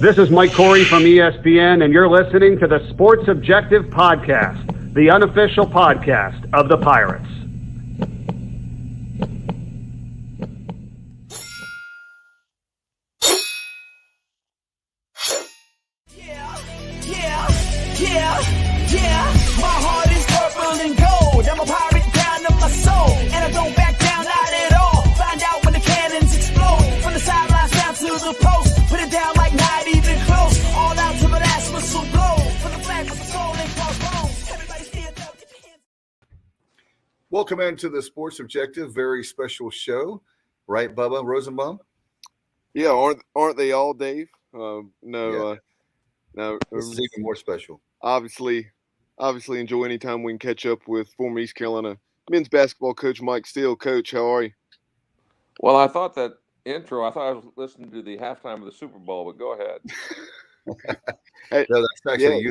This is Mike Corey from ESPN, and you're listening to the Sports Objective Podcast, the unofficial podcast of the Pirates. My heart is purple and gold. I'm a pirate down of my soul, and I don't back down, not at all. Find out when the cannons explode. From the sidelines down to the post, put it down like not even close. All out to the last whistle blow. From the flag with the soul and crossbones. Everybody stand up, get your hands. Welcome into the Sports Objective, very special show, right, Bubba Rosenbaum? Yeah, aren't they all, Dave? No, This is even more special. Obviously enjoy any time we can catch up with former East Carolina men's basketball coach Mike Steele. Coach, how are you? Well, I thought I was listening to the halftime of the Super Bowl, but go ahead. Hey, No, that's actually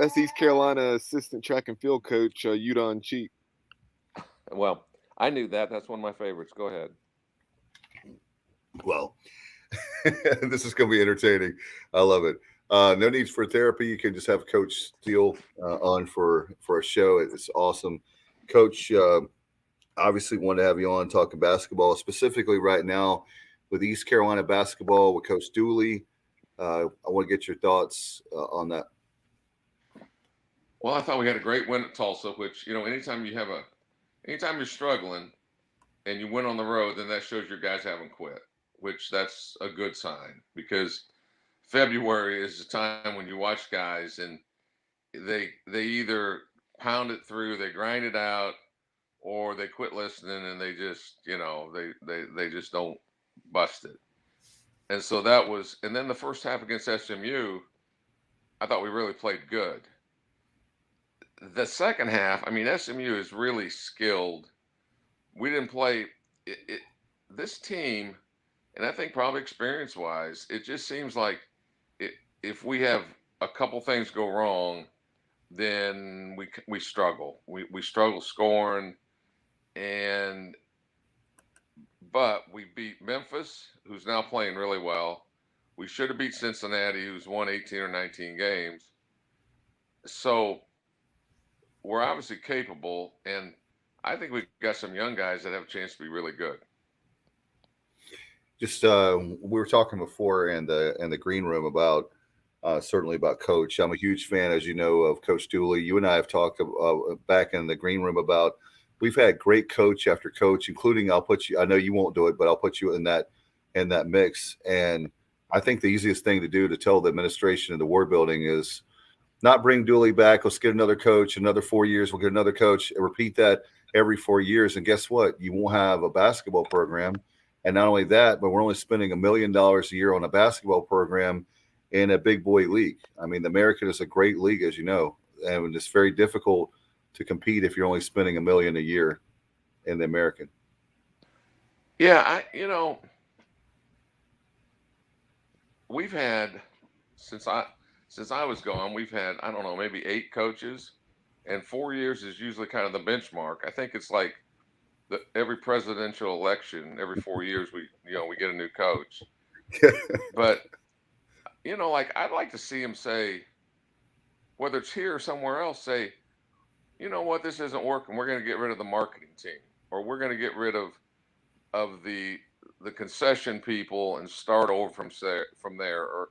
that's East Carolina assistant track and field coach Udon Cheek. Well, I knew that. That's one of my favorites. Go ahead. Well, this is going to be entertaining. I love it. No needs for therapy. You can just have Coach Steele on for a show. It's awesome. Coach, obviously wanted to have you on talking basketball, specifically right now with East Carolina basketball with Coach Dooley. I want to get your thoughts on that. Well, I thought we had a great win at Tulsa, which, anytime you're struggling and you win on the road, then that shows your guys haven't quit, which that's a good sign, because February is the time when you watch guys and they either pound it through, they grind it out, or they quit listening and they just, they just don't bust it. And so and then the first half against SMU, I thought we really played good. The second half, SMU is really skilled. We didn't play this team, and I think probably experience-wise, it just seems like if we have a couple things go wrong, then we struggle. We struggle scoring, but we beat Memphis, who's now playing really well. We should have beat Cincinnati, who's won 18 or 19 games. So we're obviously capable, and I think we've got some young guys that have a chance to be really good. Just we were talking before in the green room about certainly about Coach. I'm a huge fan, as you know, of Coach Dooley. You and I have talked back in the green room about we've had great coach after coach, including I know you won't do it, but I'll put you in that mix. And I think the easiest thing to do to tell the administration of the Ward Building is not bring Dooley back. Let's get another coach. Another 4 years, we'll get another coach. And repeat that every 4 years. And guess what? You won't have a basketball program. And not only that, but we're only spending $1 million a year on a basketball program in a big boy league. The American is a great league, as you know, and it's very difficult to compete if you're only spending $1 million a year in the American. Yeah, we've had since I was gone, we've had, I don't know, maybe 8 coaches, and 4 years is usually kind of the benchmark. I think it's like every presidential election, every 4 years we get a new coach. But I'd like to see him say, whether it's here or somewhere else, say, you know what, this isn't working. We're going to get rid of the marketing team, or we're going to get rid of the concession people and start over from there, or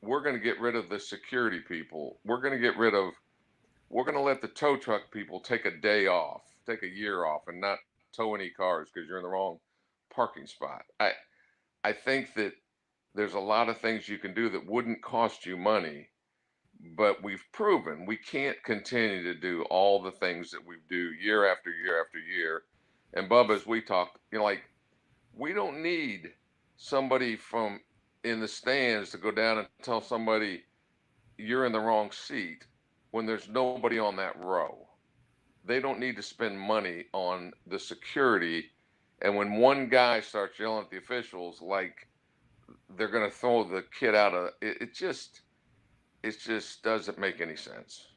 we're going to get rid of the security people. We're going to let the tow truck people take a day off, take a year off, and not tow any cars because you're in the wrong parking spot. I think that there's a lot of things you can do that wouldn't cost you money, but we've proven we can't continue to do all the things that we do year after year after year. And Bubba, as we talked, we don't need somebody from in the stands to go down and tell somebody you're in the wrong seat when there's nobody on that row. They don't need to spend money on the security. And when one guy starts yelling at the officials like they're going to throw the kid out of it, just doesn't make any sense.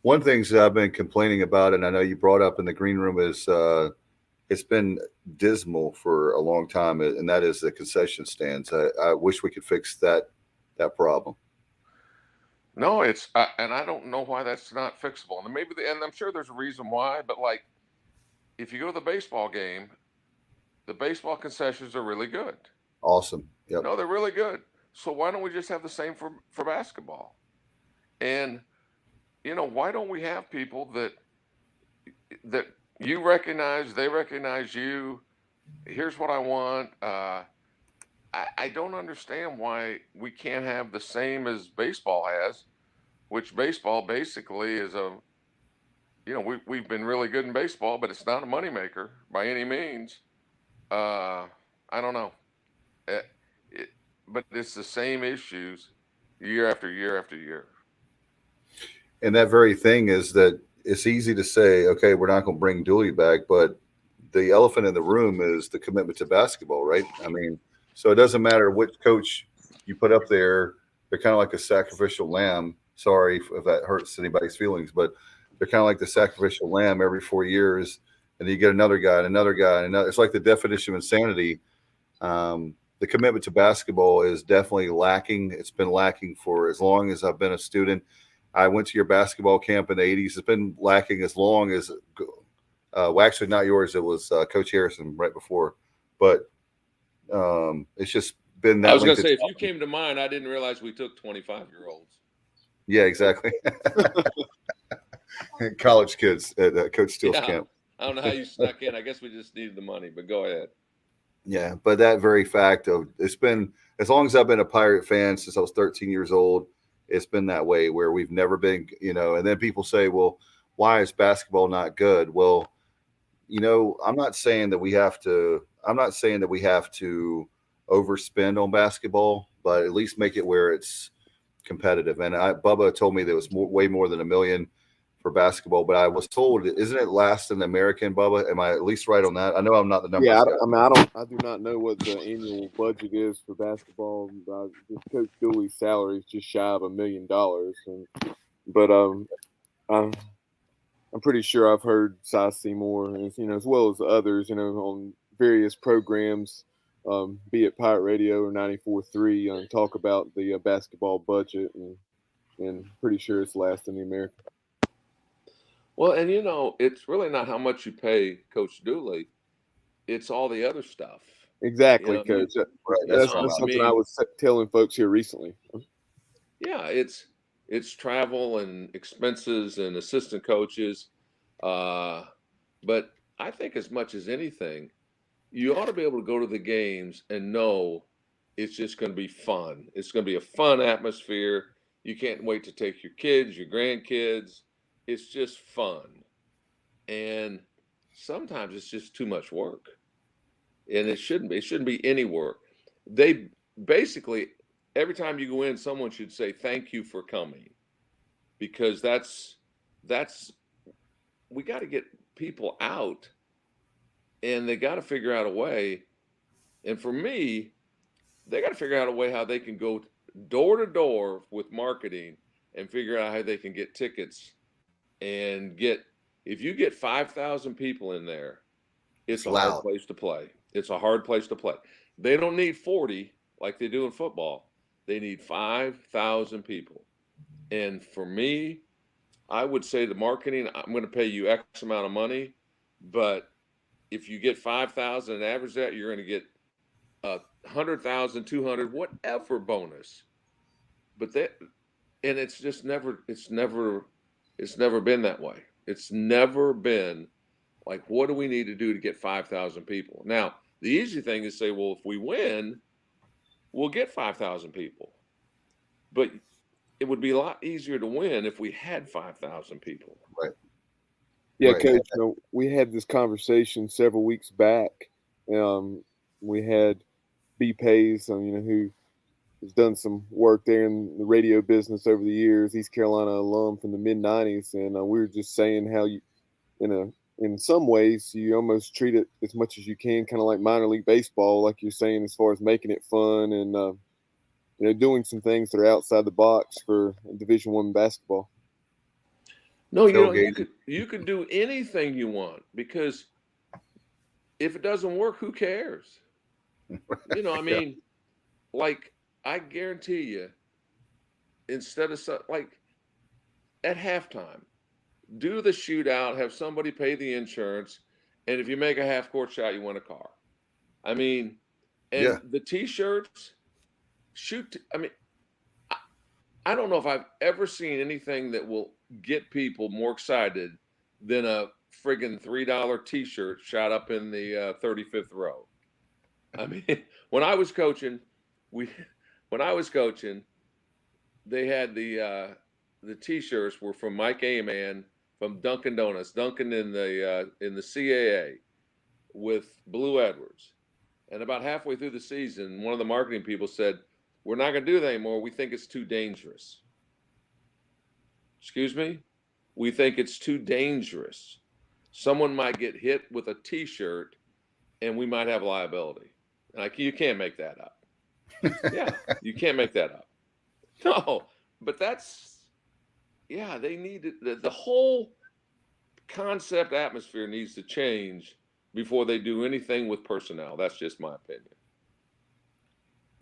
One thing that I've been complaining about, and I know you brought up in the green room, is it's been dismal for a long time, and that is the concession stands. I wish we could fix that problem. No, and I don't know why that's not fixable. And and I'm sure there's a reason why, but like if you go to the baseball game, the baseball concessions are really good. Awesome. Yep. No, they're really good. So why don't we just have the same for basketball? And why don't we have people that you recognize, they recognize you? Here's what I want. I don't understand why we can't have the same as baseball has, which baseball basically is we've been really good in baseball, but it's not a moneymaker by any means. I don't know. But it's the same issues year after year after year. And that very thing is that it's easy to say, okay, we're not going to bring Dooley back, but the elephant in the room is the commitment to basketball, right? I mean, so it doesn't matter which coach you put up there. They're kind of like a sacrificial lamb. Sorry if that hurts anybody's feelings, but they're kind of like the sacrificial lamb every 4 years. And then you get another guy and another guy. And it's like the definition of insanity. The commitment to basketball is definitely lacking. It's been lacking for as long as I've been a student. I went to your basketball camp in the 80s. It's been lacking as long as well, actually not yours. It was Coach Harrison right before. But it's just been that. I was going to say, if you came to mine, I didn't realize we took 25-year-olds. Yeah, exactly. College kids at Coach Steele's camp. I don't know how you snuck in. I guess we just needed the money, but go ahead. Yeah, but that very fact of it's been as long as I've been a Pirate fan since I was 13 years old, it's been that way where we've never been, and then people say, well, why is basketball not good? Well, I'm not saying that we have to overspend on basketball, but at least make it where it's competitive. And Bubba told me there was way more than $1 million for basketball, but I was told, isn't it last in the American, Bubba? Am I at least right on that? I know I'm not the number. Yeah, I do not know what the annual budget is for basketball. Coach Dooley's salary is just shy of $1 million, but I'm pretty sure I've heard Cy Seymour, as well as others, on various programs, be it Pirate Radio or 94.3, talk about the basketball budget, and pretty sure it's last in the American. Well, and it's really not how much you pay Coach Dooley; it's all the other stuff. Exactly, Coach. That's something I was telling folks here recently. Yeah, it's travel and expenses and assistant coaches, but I think as much as anything, you ought to be able to go to the games and know it's just going to be fun. It's going to be a fun atmosphere. You can't wait to take your kids, your grandkids. It's just fun. And sometimes it's just too much work. And it shouldn't be. It shouldn't be any work. They basically, every time you go in, someone should say, thank you for coming. Because that's we got to get people out, and they got to figure out a way. And for me, they got to figure out a way how they can go door to door with marketing and figure out how they can get tickets and if you get 5,000 people in there, it's a hard place to play. It's a hard place to play. They don't need 40 like they do in football. They need 5,000 people. And for me, I would say the marketing, I'm going to pay you X amount of money, but if you get 5,000 and average that, you're going to get 100,000, 200, whatever bonus. But it's just never been that way. It's never been like, what do we need to do to get 5,000 people? Now, the easy thing is say, well, if we win, we'll get 5,000 people. But it would be a lot easier to win if we had 5,000 people. Right. Yeah, right. Coach, we had this conversation several weeks back. We had B. Pays, who has done some work there in the radio business over the years, East Carolina alum from the mid-'90s, and we were just saying how in some ways you almost treat it as much as you can, kind of like minor league baseball, like you're saying, as far as making it fun and doing some things that are outside the box for Division I basketball. No, you could do anything you want, because if it doesn't work, who cares? You know, I mean, like, I guarantee you, instead of like at halftime, do the shootout, have somebody pay the insurance, and if you make a half court shot, you win a car. I mean, Yeah. and the t-shirts, I mean, I don't know if I've ever seen anything that will get people more excited than a friggin' $3 t-shirt shot up in the 35th row. I mean, when I was coaching, when I was coaching, they had the t-shirts were from Mike Aman from Dunkin' Donuts, Dunkin' in the CAA with Blue Edwards. And about halfway through the season, one of the marketing people said, "We're not going to do that anymore. We think it's too dangerous." Excuse me? We think it's too dangerous. Someone might get hit with a t-shirt and we might have liability. Like, you can't make that up. Yeah, you can't make that up. No, but they need the whole concept atmosphere needs to change before they do anything with personnel. That's just my opinion.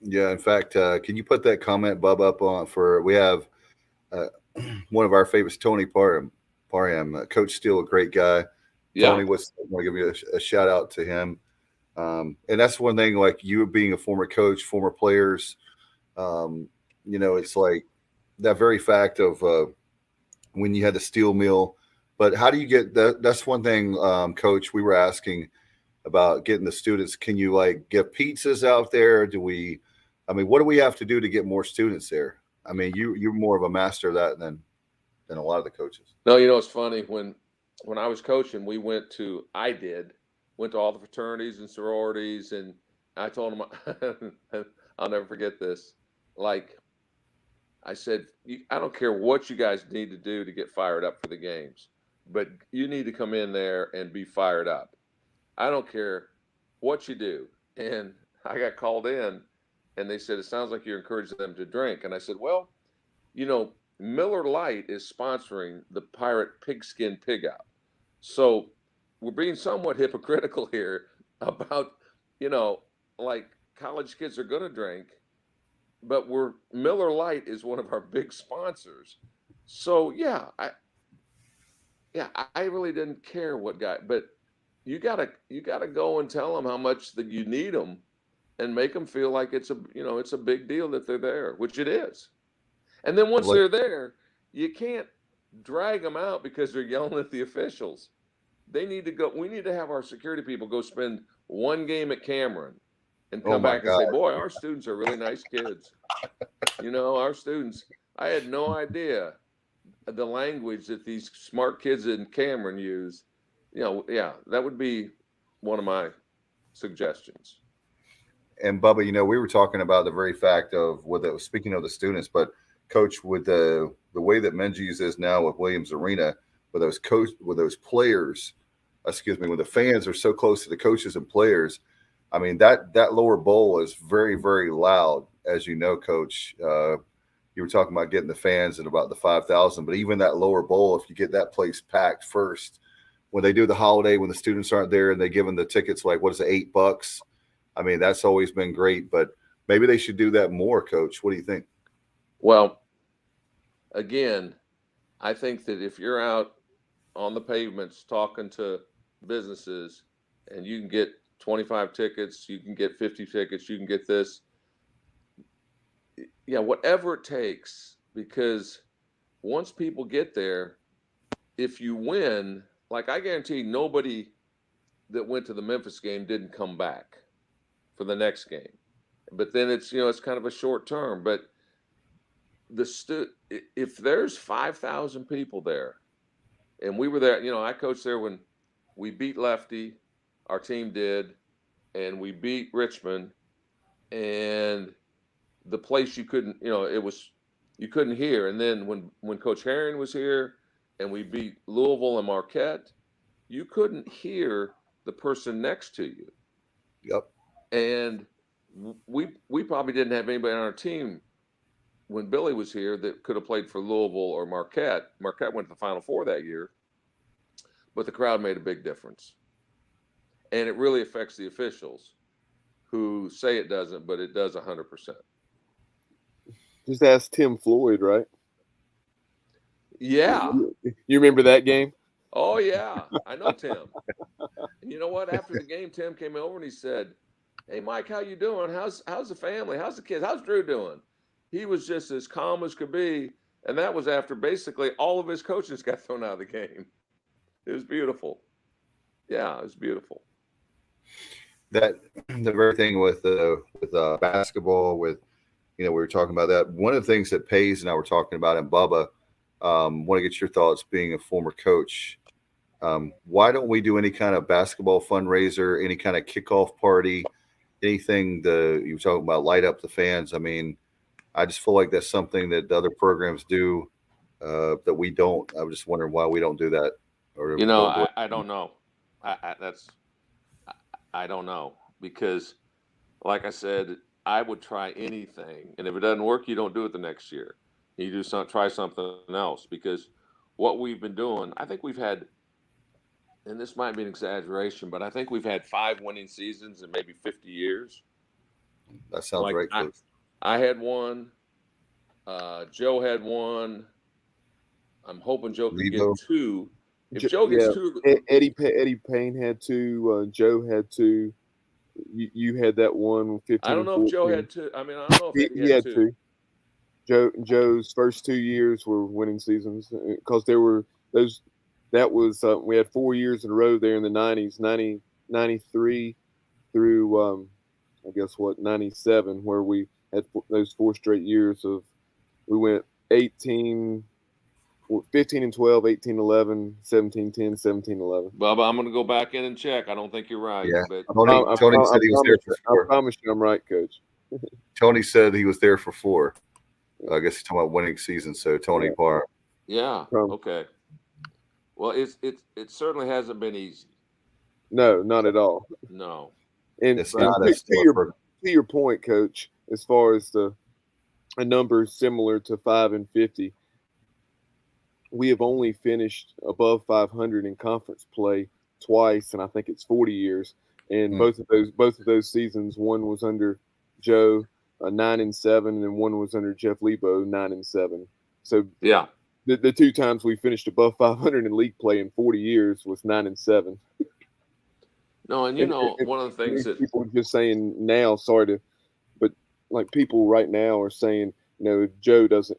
Yeah. In fact, can you put that comment, Bub, up on we have one of our favorites, Tony Parham, Coach Steele, a great guy. Yeah. Tony, I want to give you a shout out to him. And that's one thing, like you being a former coach, former players, it's like that very fact of when you had the steel mill. But how do you get that? That's one thing, Coach, we were asking about getting the students. Can you like give pizzas out there? What do we have to do to get more students there? I mean, you're more of a master of that than a lot of the coaches. No, it's funny. When I was coaching, we went to all the fraternities and sororities, and I told them, I'll never forget this. Like, I said, I don't care what you guys need to do to get fired up for the games, but you need to come in there and be fired up. I don't care what you do. And I got called in, and they said, "It sounds like you're encouraging them to drink." And I said, "Well, Miller Lite is sponsoring the Pirate Pigskin Pig Out. So we're being somewhat hypocritical here about, like college kids are going to drink, but Miller Lite is one of our big sponsors." So I really didn't care what guy, but you gotta go and tell them how much that you need them, and make them feel like it's a big deal that they're there, which it is. And then once they're there, you can't drag them out because they're yelling at the officials. They need to go. We need to have our security people go spend one game at Cameron and come back and say, "Boy, our students are really nice kids." Our students, I had no idea the language that these smart kids in Cameron use. That would be one of my suggestions. And Bubba, we were talking about the very fact of speaking of the students, but Coach, with the way that Menzies is now with Williams Arena, with those players, when the fans are so close to the coaches and players, I mean, that lower bowl is very, very loud, as you know, Coach. You were talking about getting the fans at about the 5,000, but even that lower bowl, if you get that place packed first, when they do the holiday, when the students aren't there and they give them the tickets, like, what is it, $8? I mean, that's always been great, but maybe they should do that more, Coach. What do you think? Well, again, I think that if you're out on the pavements talking to businesses and you can get 25 tickets, you can get 50 tickets, you can get this, whatever it takes, because once people get there, if you win, like, I guarantee nobody that went to the Memphis game didn't come back for the next game. But then it's kind of a short term. But if there's 5,000 people there, and we were there, I coached there when we beat Lefty, our team did, and we beat Richmond, and the place you couldn't hear. And then when Coach Herring was here and we beat Louisville and Marquette, you couldn't hear the person next to you. Yep. And we probably didn't have anybody on our team when Billy was here that could have played for Louisville or Marquette. Marquette went to the Final Four that year, but the crowd made a big difference. And it really affects the officials who say it doesn't, but it does 100%. Just ask Tim Floyd, right? Yeah. You remember that game? Oh, yeah. I know Tim. And you know what? After the game, Tim came over and he said, "Hey, Mike, how you doing? How's the family? How's the kids? How's Drew doing?" He was just as calm as could be. And that was after basically all of his coaches got thrown out of the game. It was beautiful. Yeah, it was beautiful. That the very thing with basketball, with we were talking about that. One of the things that Pays and I were talking about, and Bubba, want to get your thoughts being a former coach. Why don't we do any kind of basketball fundraiser, any kind of kickoff party, anything you were talking about, light up the fans? I mean, I just feel like that's something that the other programs do that we don't. I was just wondering why we don't do that. Or I don't know. I don't know, because like I said, I would try anything. And if it doesn't work, you don't do it the next year. You try something else, because what we've been doing, I think we've had, and this might be an exaggeration, but I think we've had 5 winning seasons in maybe 50 years. That sounds right, Coach. I had one. Joe had one. I'm hoping Joe can get 2. If Joe gets 2, Eddie Payne had 2. Joe had 2. You had that one. 15. I don't know if Joe had 2. I mean, I don't know if he had 2. Joe's first 2 years were winning seasons, because there were those. That was we had 4 years in a row there in the 90s, 93 through I guess 97, where we had those 4 straight years of we went 15 and 12, 18, 11, 17, 10, 17, 11. Bubba, I'm going to go back in and check. I don't think you're right. Yeah. But Tony said he was there for 4. I promise you I'm right, Coach. Tony said he was there for 4. I guess he's talking about winning season. So Tony Parr. Yeah. Okay. Well, it certainly hasn't been easy. No, not at all. No. And to your point, Coach, as far as a number similar to 5 and 50, we have only finished above 500 in conference play twice, and I think it's 40 years. And both of those seasons, one was under Joe, 9 and 7, and one was under Jeff Lebo, 9 and 7. So yeah, the 2 times we finished above 500 in league play in 40 years was 9 and 7. No, and one of the things that people are just saying now, but like people right now are saying, if Joe doesn't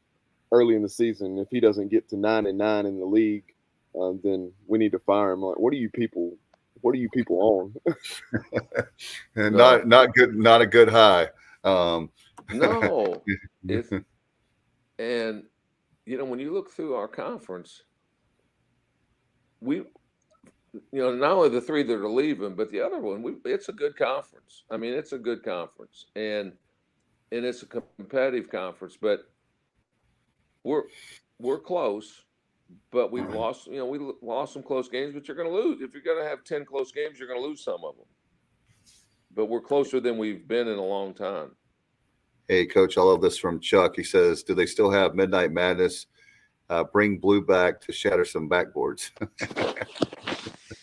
early in the season, if he doesn't get to 9 and 9 in the league, then we need to fire him. Like, what are you people on? And not good, not a good high. No, and when you look through our conference, we. Not only the 3 that are leaving, but the other one, it's a good conference. I mean, it's a good conference, and it's a competitive conference, but we're close, but we've lost, we lost some close games, but you're going to lose. If you're going to have 10 close games, you're going to lose some of them, but we're closer than we've been in a long time. Hey, Coach, I love this from Chuck. He says, do they still have Midnight Madness? Bring Blue back to shatter some backboards.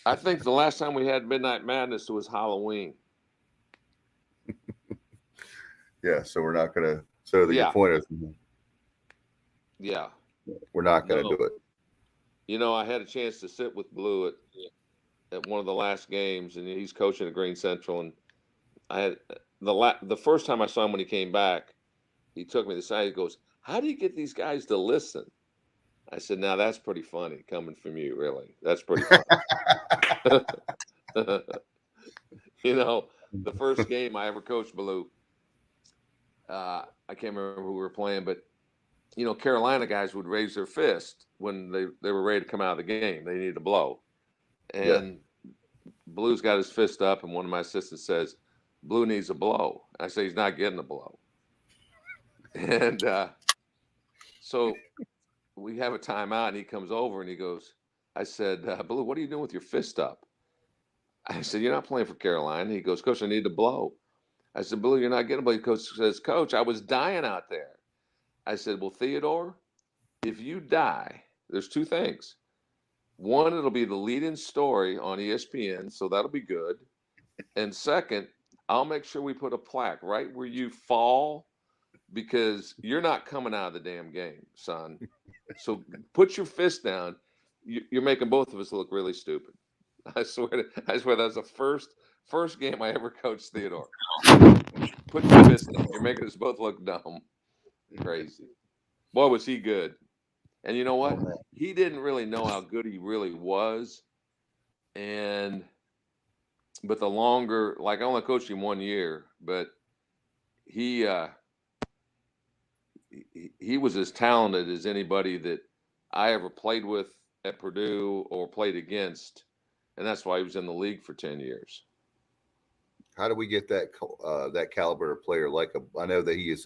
I think the last time we had Midnight Madness was Halloween. Yeah, so we're not going to. So the point is, yeah, we're not going to do it. I had a chance to sit with Blue at one of the last games, and he's coaching at Green Central. And I had the first time I saw him when he came back, he took me to the side. He goes, "How do you get these guys to listen?" I said, "Now that's pretty funny coming from you, really. That's pretty funny." The first game I ever coached Blue, I can't remember who we were playing, but, Carolina guys would raise their fist when they were ready to come out of the game. They needed a blow. And Blue's got his fist up, and one of my assistants says, "Blue needs a blow." I say, "He's not getting a blow." And so we have a timeout, and he comes over and he goes, I said, "Blue, what are you doing with your fist up?" I said, "You're not playing for Carolina." He goes, "Coach, I need a blow." I said, "Blue, you're not getting a blow." Coach says, "Coach, I was dying out there." I said, "Well, Theodore, if you die, there's 2 things. One, it'll be the lead-in story on ESPN, so that'll be good. And second, I'll make sure we put a plaque right where you fall because you're not coming out of the damn game, son. So put your fist down. You're making both of us look really stupid. I swear that's the first game I ever coached Theodore. Put your fist down. You're making us both look dumb. Crazy. Boy, was he good. And you know what? He didn't really know how good he really was. But the longer, like I only coached him 1 year, but he was as talented as anybody that I ever played with at Purdue or played against. And that's why he was in the league for 10 years. How do we get that caliber of player? I know that he is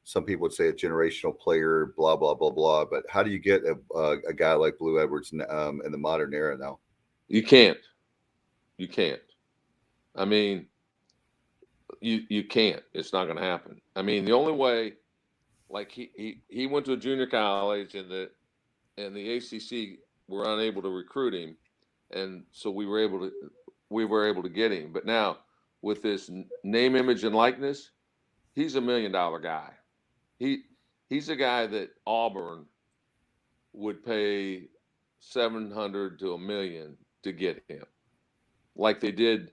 some people would say a generational player, blah, blah, blah, blah. But how do you get a guy like Blue Edwards in the modern era now? You can't. I mean, you can't. It's not going to happen. I mean, the only way, like he went to a junior college and the ACC were unable to recruit him, and so we were able to get him. But now with this name, image, and likeness, he's $1 million guy. He's a guy that Auburn would pay $700,000 to $1 million to get him, like they did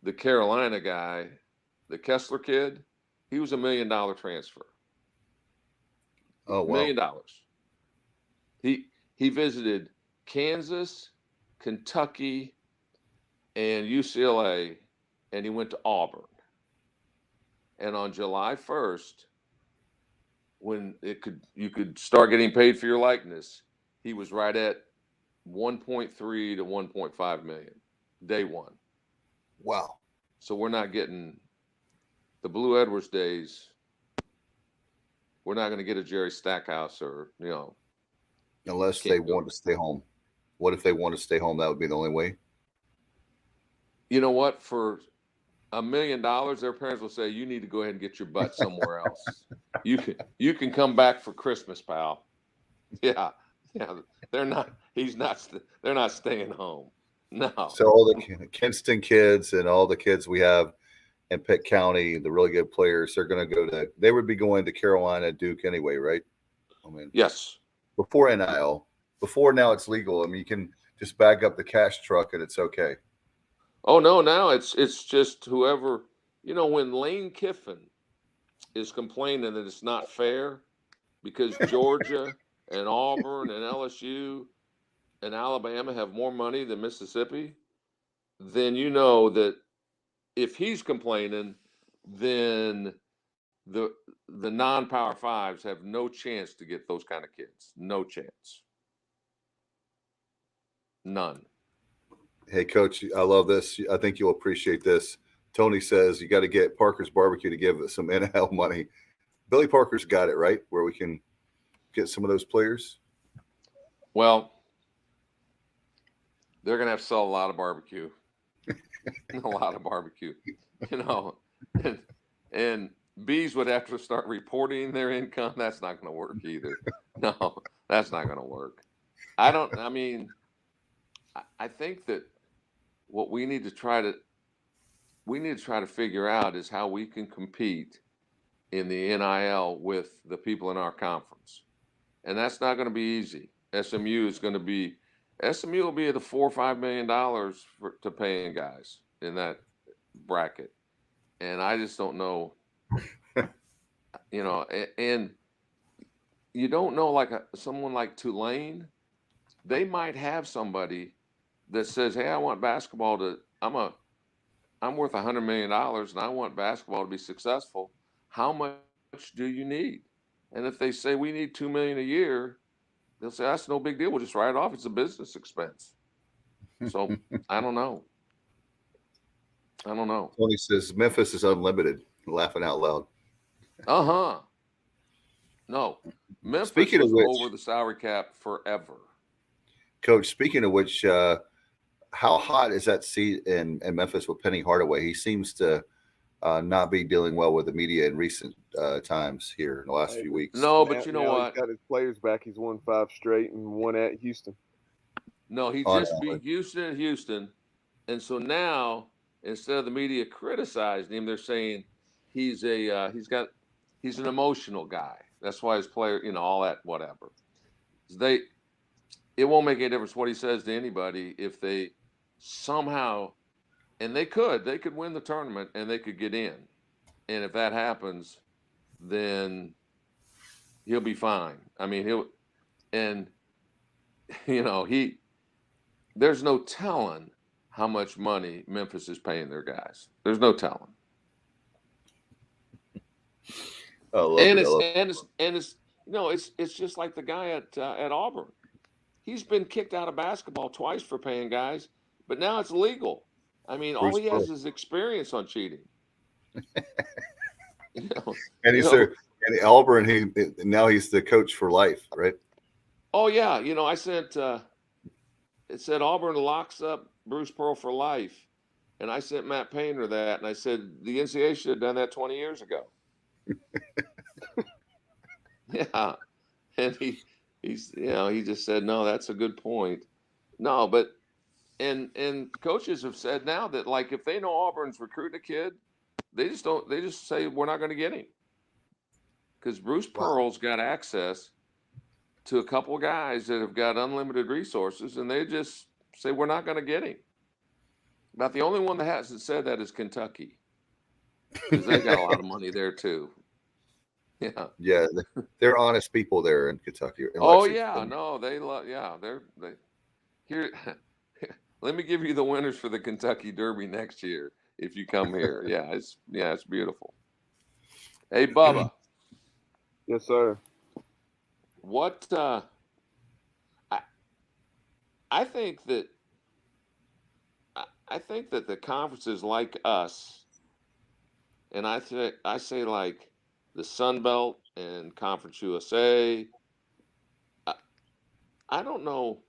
the Carolina guy, the Kessler kid. He was $1 million transfer. Oh, wow. $1 million. He visited Kansas, Kentucky, and UCLA, and he went to Auburn. And on July 1st, when you could start getting paid for your likeness, he was right at 1.3 to 1.5 million day one. Wow. So we're not getting the Blue Edwards days. We're not going to get a Jerry Stackhouse or, unless they want to stay home. What if they want to stay home? That would be the only way. You know what? For $1 million, their parents will say, you need to go ahead and get your butt somewhere else. You can come back for Christmas, pal. Yeah. They're not staying home. No. So all the Kinston kids and all the kids we have in Pitt County, the really good players, they would be going to Carolina, Duke anyway, right? I mean, yes. Before NIL, before now it's legal. I mean, you can just back up the cash truck and it's okay. Oh no, now it's just whoever, when Lane Kiffin is complaining that it's not fair because Georgia and Auburn and LSU and Alabama have more money than Mississippi, then you know that if he's complaining, then the non-power fives have no chance to get those kind of kids. No chance. None. Hey, Coach, I love this. I think you'll appreciate this. Tony says you got to get Parker's Barbecue to give us some NIL money. Billy Parker's got it, right, where we can get some of those players? Well, they're going to have to sell a lot of barbecue. A lot of barbecue, and bees would have to start reporting their income. That's not going to work either. No, that's not going to work. I think that what we need to try to figure out is how we can compete in the NIL with the people in our conference. And that's not going to be easy. SMU will be at the $4 or $5 million to paying guys in that bracket. And I just don't know, and you don't know, like someone like Tulane, they might have somebody that says, hey, I want basketball I'm worth $100 million and I want basketball to be successful. How much do you need? And if they say we need $2 million a year, they'll say, that's no big deal. We'll just write it off. It's a business expense. So I don't know. Tony says Memphis is unlimited. Laughing out loud. No, Memphis was over the salary cap forever. Coach, speaking of which, how hot is that seat in Memphis with Penny Hardaway? He seems to not be dealing well with the media in recent times here in the last few weeks. No, but you know what? He's got his players back. He's won 5 straight and one at Houston. No, he just beat Houston. And so now instead of the media criticizing him, they're saying he's an emotional guy. That's why his player, all that, whatever. It won't make any difference what he says to anybody if they somehow, and they could win the tournament and they could get in. And if that happens, then he'll be fine. I mean, there's no telling how much money Memphis is paying their guys. There's no telling. It's just like the guy at Auburn. He's been kicked out of basketball twice for paying guys, but now it's legal. I mean, all he has is experience on cheating. And Auburn, now he's the coach for life, right? Oh yeah, I sent. It said Auburn locks up Bruce Pearl for life, and I sent Matt Painter that, and I said the NCAA should have done that 20 years ago. Yeah, and he just said no. That's a good point. No, but and coaches have said now that, like, if they know Auburn's recruiting a kid, they just say we're not going to get him because Bruce Pearl's got access to a couple of guys that have got unlimited resources, and they just say we're not going to get him. About the only one that hasn't said that is Kentucky, because they got a lot of money there too. Yeah, they're honest people there in Kentucky. Oh yeah, no, they here. Let me give you the winners for the Kentucky Derby next year if you come here. It's beautiful. Hey, Bubba. Yes, sir. What I think that the conferences like us, and I say like the Sun Belt and Conference USA, I don't know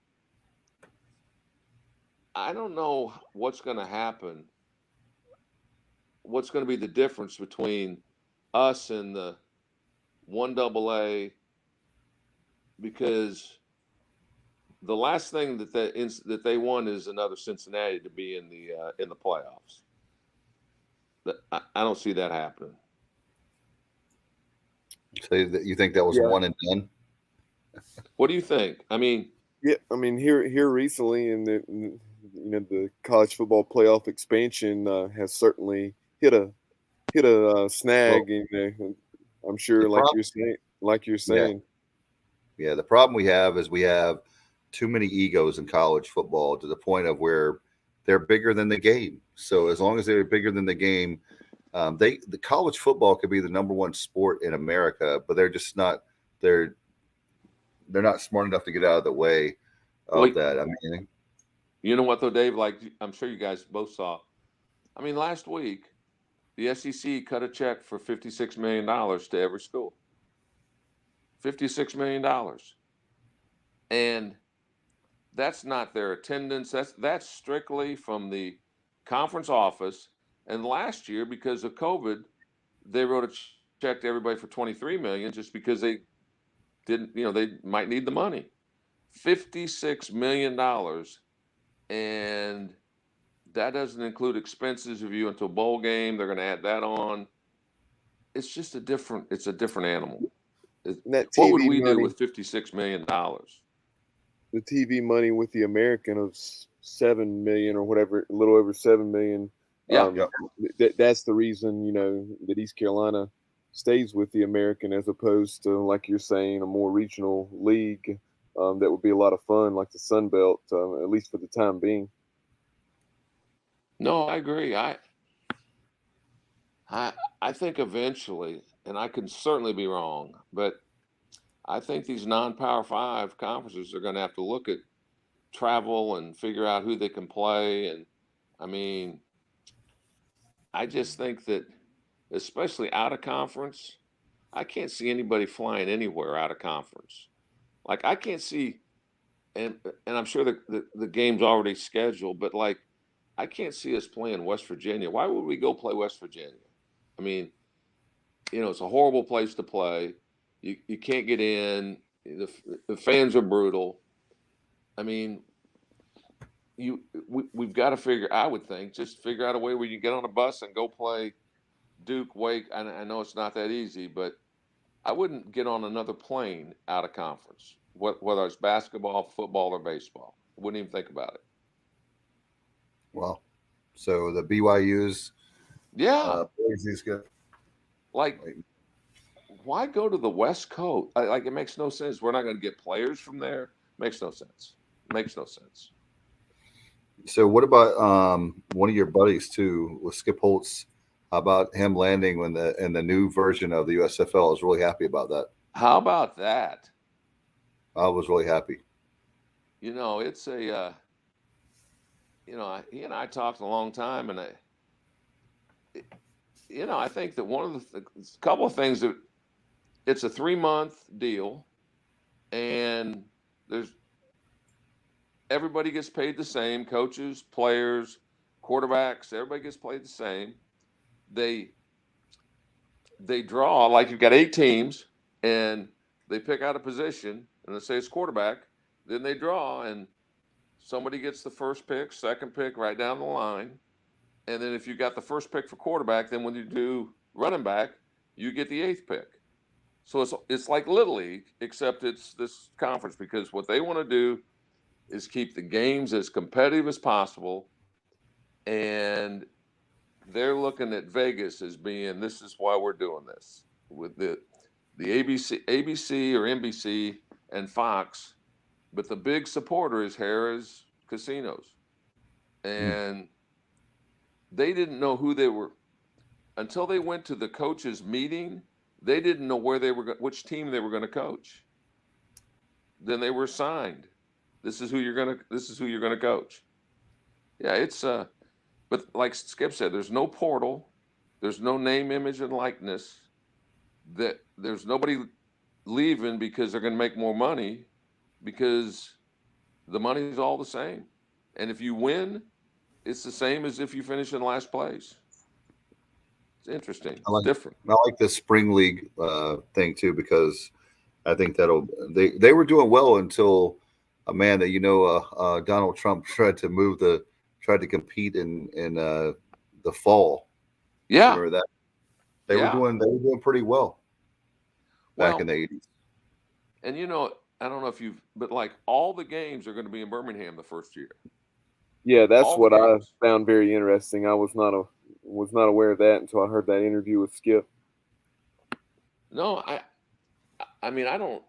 what's going to happen. What's going to be the difference between us and the 1AA? Because the last thing that they want is another Cincinnati to be in the playoffs. I don't see that happening. So you think that was one and done? What do you think? I mean, here recently in the college football playoff expansion has certainly hit a snag. Well, I'm sure, like you're saying. Yeah, the problem we have is we have too many egos in college football to the point of where they're bigger than the game. So as long as they're bigger than the game, the college football could be the number one sport in America, but they're just not. They're not smart enough to get out of the way of that. I mean, you know what though, Dave? Like, I'm sure you guys both saw. I mean, last week the SEC cut a check for $56 million to every school. $56 million. And that's not their attendance. That's strictly from the conference office. And last year, because of COVID, they wrote a check to everybody for $23 million just because they didn't, they might need the money. $56 million. And that doesn't include expenses of you into a bowl game. They're going to add that on. It's just a different animal. What would we do with $56 million? The TV money with the American of $7 million or whatever, a little over $7 million. That's the reason, that East Carolina stays with the American as opposed to, like you're saying, a more regional league that would be a lot of fun, like the Sun Belt, at least for the time being. No, I agree. I think eventually, and I can certainly be wrong, but I think these non-Power 5 conferences are going to have to look at travel and figure out who they can play. And I mean, I just think that, especially out of conference, I can't see anybody flying anywhere out of conference. Like, I can't see, and I'm sure the game's already scheduled, but like, I can't see us playing West Virginia. Why would we go play West Virginia? I mean, it's a horrible place to play. You can't get in. The fans are brutal. I mean, we've got to figure. I would think just figure out a way where you get on a bus and go play Duke, Wake. I know it's not that easy, but I wouldn't get on another plane out of conference, whether it's basketball, football, or baseball. I wouldn't even think about it. Well, so the BYU's Yeah, is good. like why go to the West Coast? Like it makes no sense. We're not going to get players from there. Makes no sense. Makes no sense. So what about one of your buddies too with Skip Holtz? How about him landing in the new version of the USFL? I was really happy about that. How about that? I was really happy. You know, it's a he and I talked a long time, and I think that one of a couple of things that it's a 3-month deal, and everybody gets paid the same, coaches, players, quarterbacks, everybody gets paid the same. They draw, like you've got 8 teams, and they pick out a position, and let's say it's quarterback, then they draw, and somebody gets the first pick, second pick, right down the line. And then if you got the first pick for quarterback, then when you do running back, you get the 8th pick. So it's like Little League, except it's this conference, because what they want to do is keep the games as competitive as possible. And they're looking at Vegas as being, this is why we're doing this. With the ABC or NBC and Fox, but the big supporter is Harrah's Casinos. And they didn't know who they were until they went to the coaches' meeting. They didn't know which team they were going to coach. Then they were assigned. This is who you're going to coach. Yeah, it's but like Skip said, there's no portal, there's no name, image, and likeness. That there's nobody leaving because they're going to make more money, because the money is all the same. And if you win, it's the same as if you finish in last place. It's interesting. It's different. I like the spring league thing too, because I think they were doing well until Amanda, Donald Trump tried to compete in the fall. Yeah. Remember that? They were doing pretty well back in the 80s. And I don't know if but like all the games are going to be in Birmingham the first year. Yeah, that's what I found very interesting. I was not aware of that until I heard that interview with Skip. No, I mean, I'm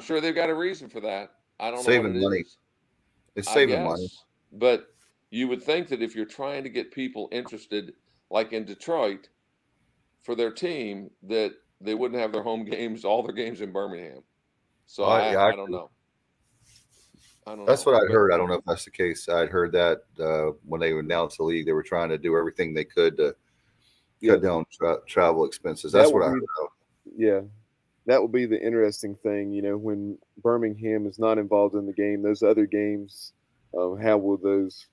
sure they've got a reason for that. I don't know saving what it money. is. It's saving money. But you would think that if you're trying to get people interested, like in Detroit, for their team, that they wouldn't have all their games in Birmingham. So I don't know. That's what I'd heard. I don't know if that's the case. I'd heard that when they announced the league, they were trying to do everything they could to cut down travel expenses. That's what I heard. Yeah, that will be the interesting thing. When Birmingham is not involved in the game, those other games, how will those?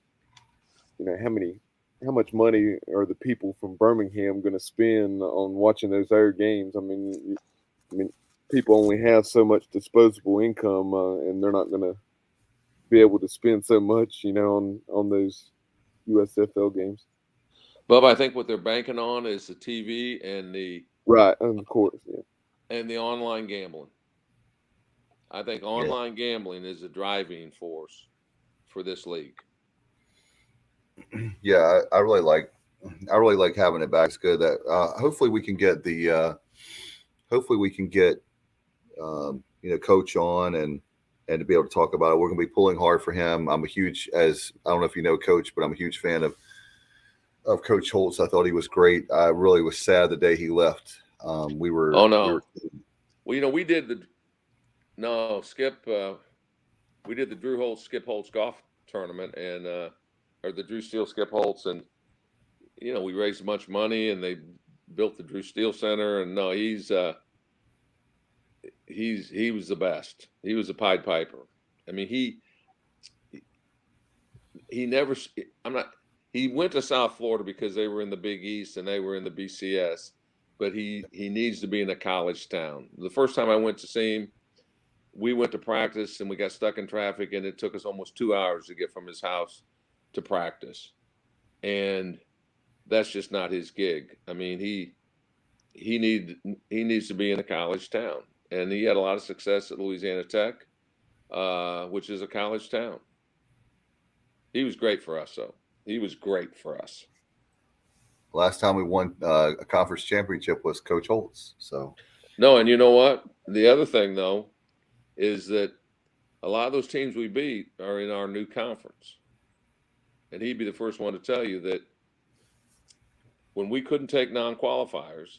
How much money are the people from Birmingham going to spend on watching those other games? I mean, people only have so much disposable income, and they're not going to be able to spend so much, on those USFL games. Bub, I think what they're banking on is the TV and of course, yeah, and the online gambling. I think online gambling is a driving force for this league. Yeah, I really like having it back. It's good that hopefully we can get Coach on and to be able to talk about it. We're going to be pulling hard for him. I don't know if you know Coach, but I'm a huge fan of Coach Holtz. I thought he was great. I really was sad the day he left. We did the Drew Holtz Skip Holtz golf tournament, and or the Drew Steele Skip Holtz, and we raised a bunch of money, and they built the Drew Steele Center. And no, he was the best. He was a Pied Piper. I mean, he went to South Florida because they were in the Big East and they were in the BCS, but he needs to be in a college town. The first time I went to see him we went to practice and we got stuck in traffic, and it took us almost 2 hours to get from his house to practice. And that's just not his gig. I mean, he needs to be in a college town, and he had a lot of success at Louisiana Tech, which is a college town. He was great for us, though. He was great for us. Last time we won a conference championship was Coach Holtz. So no, and you know what? The other thing, though, is that a lot of those teams we beat are in our new conference. And he'd be the first one to tell you that when we couldn't take non-qualifiers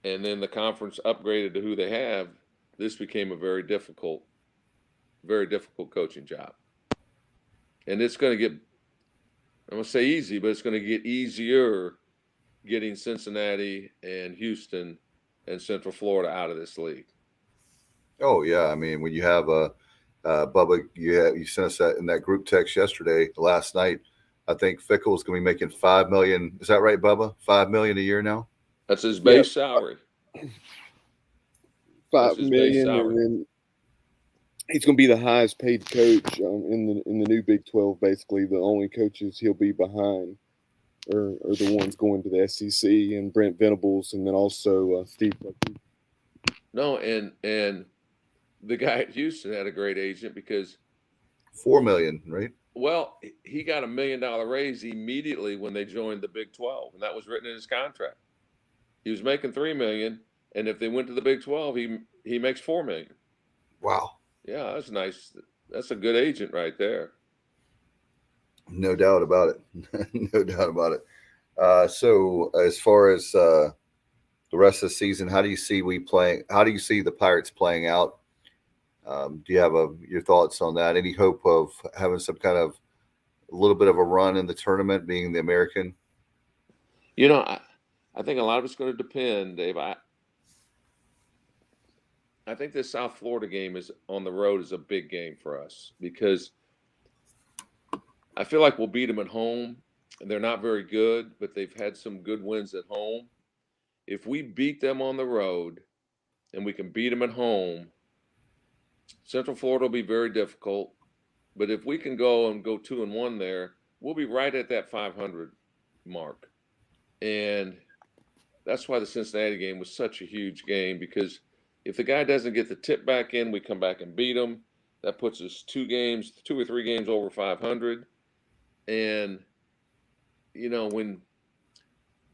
and then the conference upgraded to who they have, this became a very difficult coaching job. And it's going to get, I'm going to say easy, but it's going to get easier getting Cincinnati and Houston and Central Florida out of this league. Oh, yeah. I mean, when you have Bubba, you sent us that in that group text last night. I think Fickle is going to be making $5 million. Is that right, Bubba? $5 million a year now? That's his base salary. $5 million, and then he's going to be the highest paid coach in the new Big 12. Basically, the only coaches he'll be behind are the ones going to the SEC, and Brent Venables, and then also Steve. No, and the guy at Houston had a great agent because $4 million, right? Well, he got $1 million raise immediately when they joined the Big 12, and that was written in his contract. He was making $3 million, and if they went to the Big 12, he makes $4 million. Wow. Yeah, that's nice. That's a good agent right there. No doubt about it. No doubt about it. So as far as the rest of the season, how do you see the Pirates playing out? Do you have your thoughts on that? Any hope of having some kind of a little bit of a run in the tournament, being the American? You know, I think a lot of it's going to depend, Dave. I think this South Florida game is on the road is a big game for us because I feel like we'll beat them at home. They're not very good, but they've had some good wins at home. If we beat them on the road and we can beat them at home, Central Florida will be very difficult. But if we can go 2-1 there, we'll be right at that 500 mark. And that's why the Cincinnati game was such a huge game, because if the guy doesn't get the tip back in, we come back and beat him. That puts us 2 or 3 games over 500. And, you know, when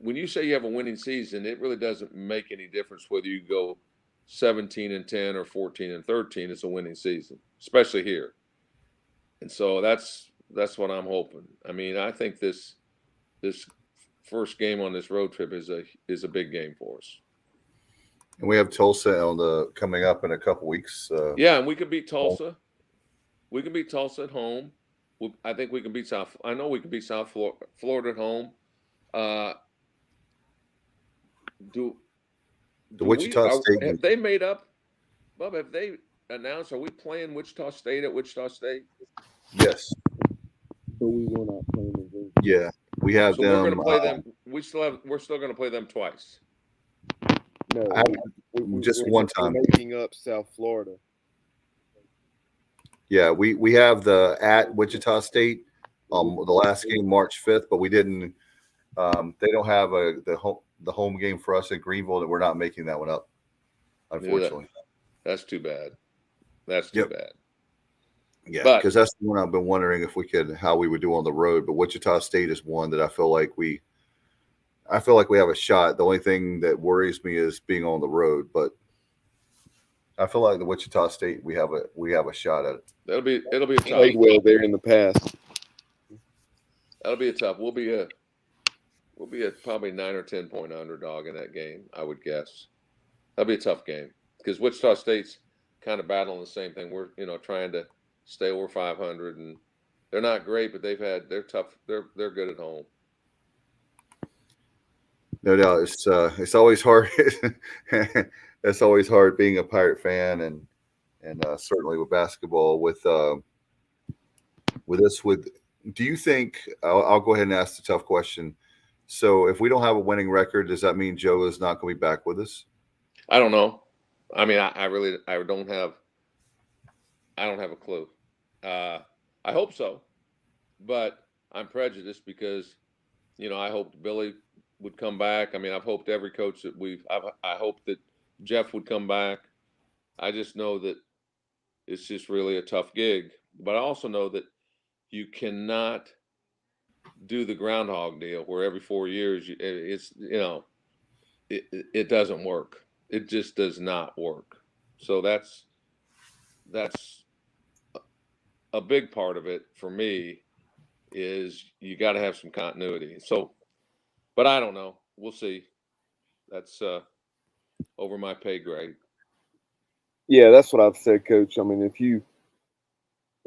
you say you have a winning season, it really doesn't make any difference whether you go 17-10 or 14-13. It's a winning season, especially here. And so that's what I'm hoping. I mean, I think this first game on this road trip is a big game for us. And we have Tulsa coming up in a couple weeks. Yeah, and we can beat Tulsa. We can beat Tulsa at home. I think we can beat South. I know we can beat South Florida at home. The Wichita State. Have they made up? Bob, have they announced? Are we playing Wichita State at Wichita State? Yes. But we will not play them. Yeah, we have so them. We're going to play them. We're still going to play them twice. No, just one time. Making up South Florida. Yeah, we have the at Wichita State, the last game March 5th, but we didn't. They don't have the home game for us in Greenville, and we're not making that one up, unfortunately. That's too bad. That's too bad. Yeah, because that's the one I've been wondering how we would do on the road. But Wichita State is one that I feel like we have a shot. The only thing that worries me is being on the road, but I feel like the Wichita State we have a shot at it. It'll be a tough. Played well there in the past. That'll be a tough. We'll be a probably 9 or 10 point underdog in that game, I would guess. That'll be a tough game because Wichita State's kind of battling the same thing. We're trying to stay over 500, and they're not great, but they're tough. They're good at home. No doubt, it's always hard. It's always hard being a Pirate fan, and certainly with basketball. Do you think? I'll go ahead and ask the tough question. So, if we don't have a winning record, does that mean Joe is not going to be back with us? I don't know. I mean, I don't have I don't have a clue. I hope so, but I'm prejudiced because, I hoped Billy would come back. I mean, I've hoped every coach that I hope that Jeff would come back. I just know that it's just really a tough gig. But I also know that you cannot do the groundhog deal where every 4 years it doesn't work. It just does not work. So that's a big part of it for me is you got to have some continuity. So, but I don't know. We'll see. That's over my pay grade. Yeah, that's what I've said, Coach. I mean,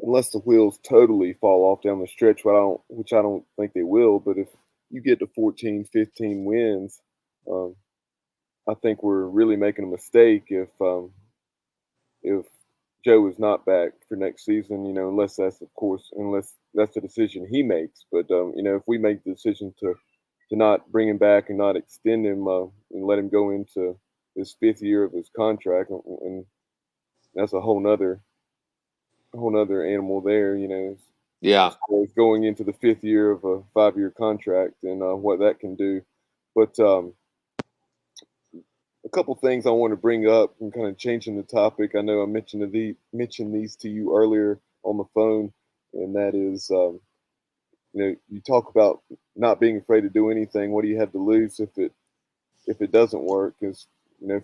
unless the wheels totally fall off down the stretch, which I don't think they will, but if you get to 14, 15 wins, I think we're really making a mistake if Joe is not back for next season. Unless that's the decision he makes. But if we make the decision to not bring him back and not extend him and let him go into his 5th year of his contract, and that's a whole nother animal there. Yeah. As going into the 5th year of a 5-year contract and what that can do. But a couple things I want to bring up and kind of changing the topic. I know I mentioned these to you earlier on the phone, and that is, you talk about not being afraid to do anything. What do you have to lose if it doesn't work? Because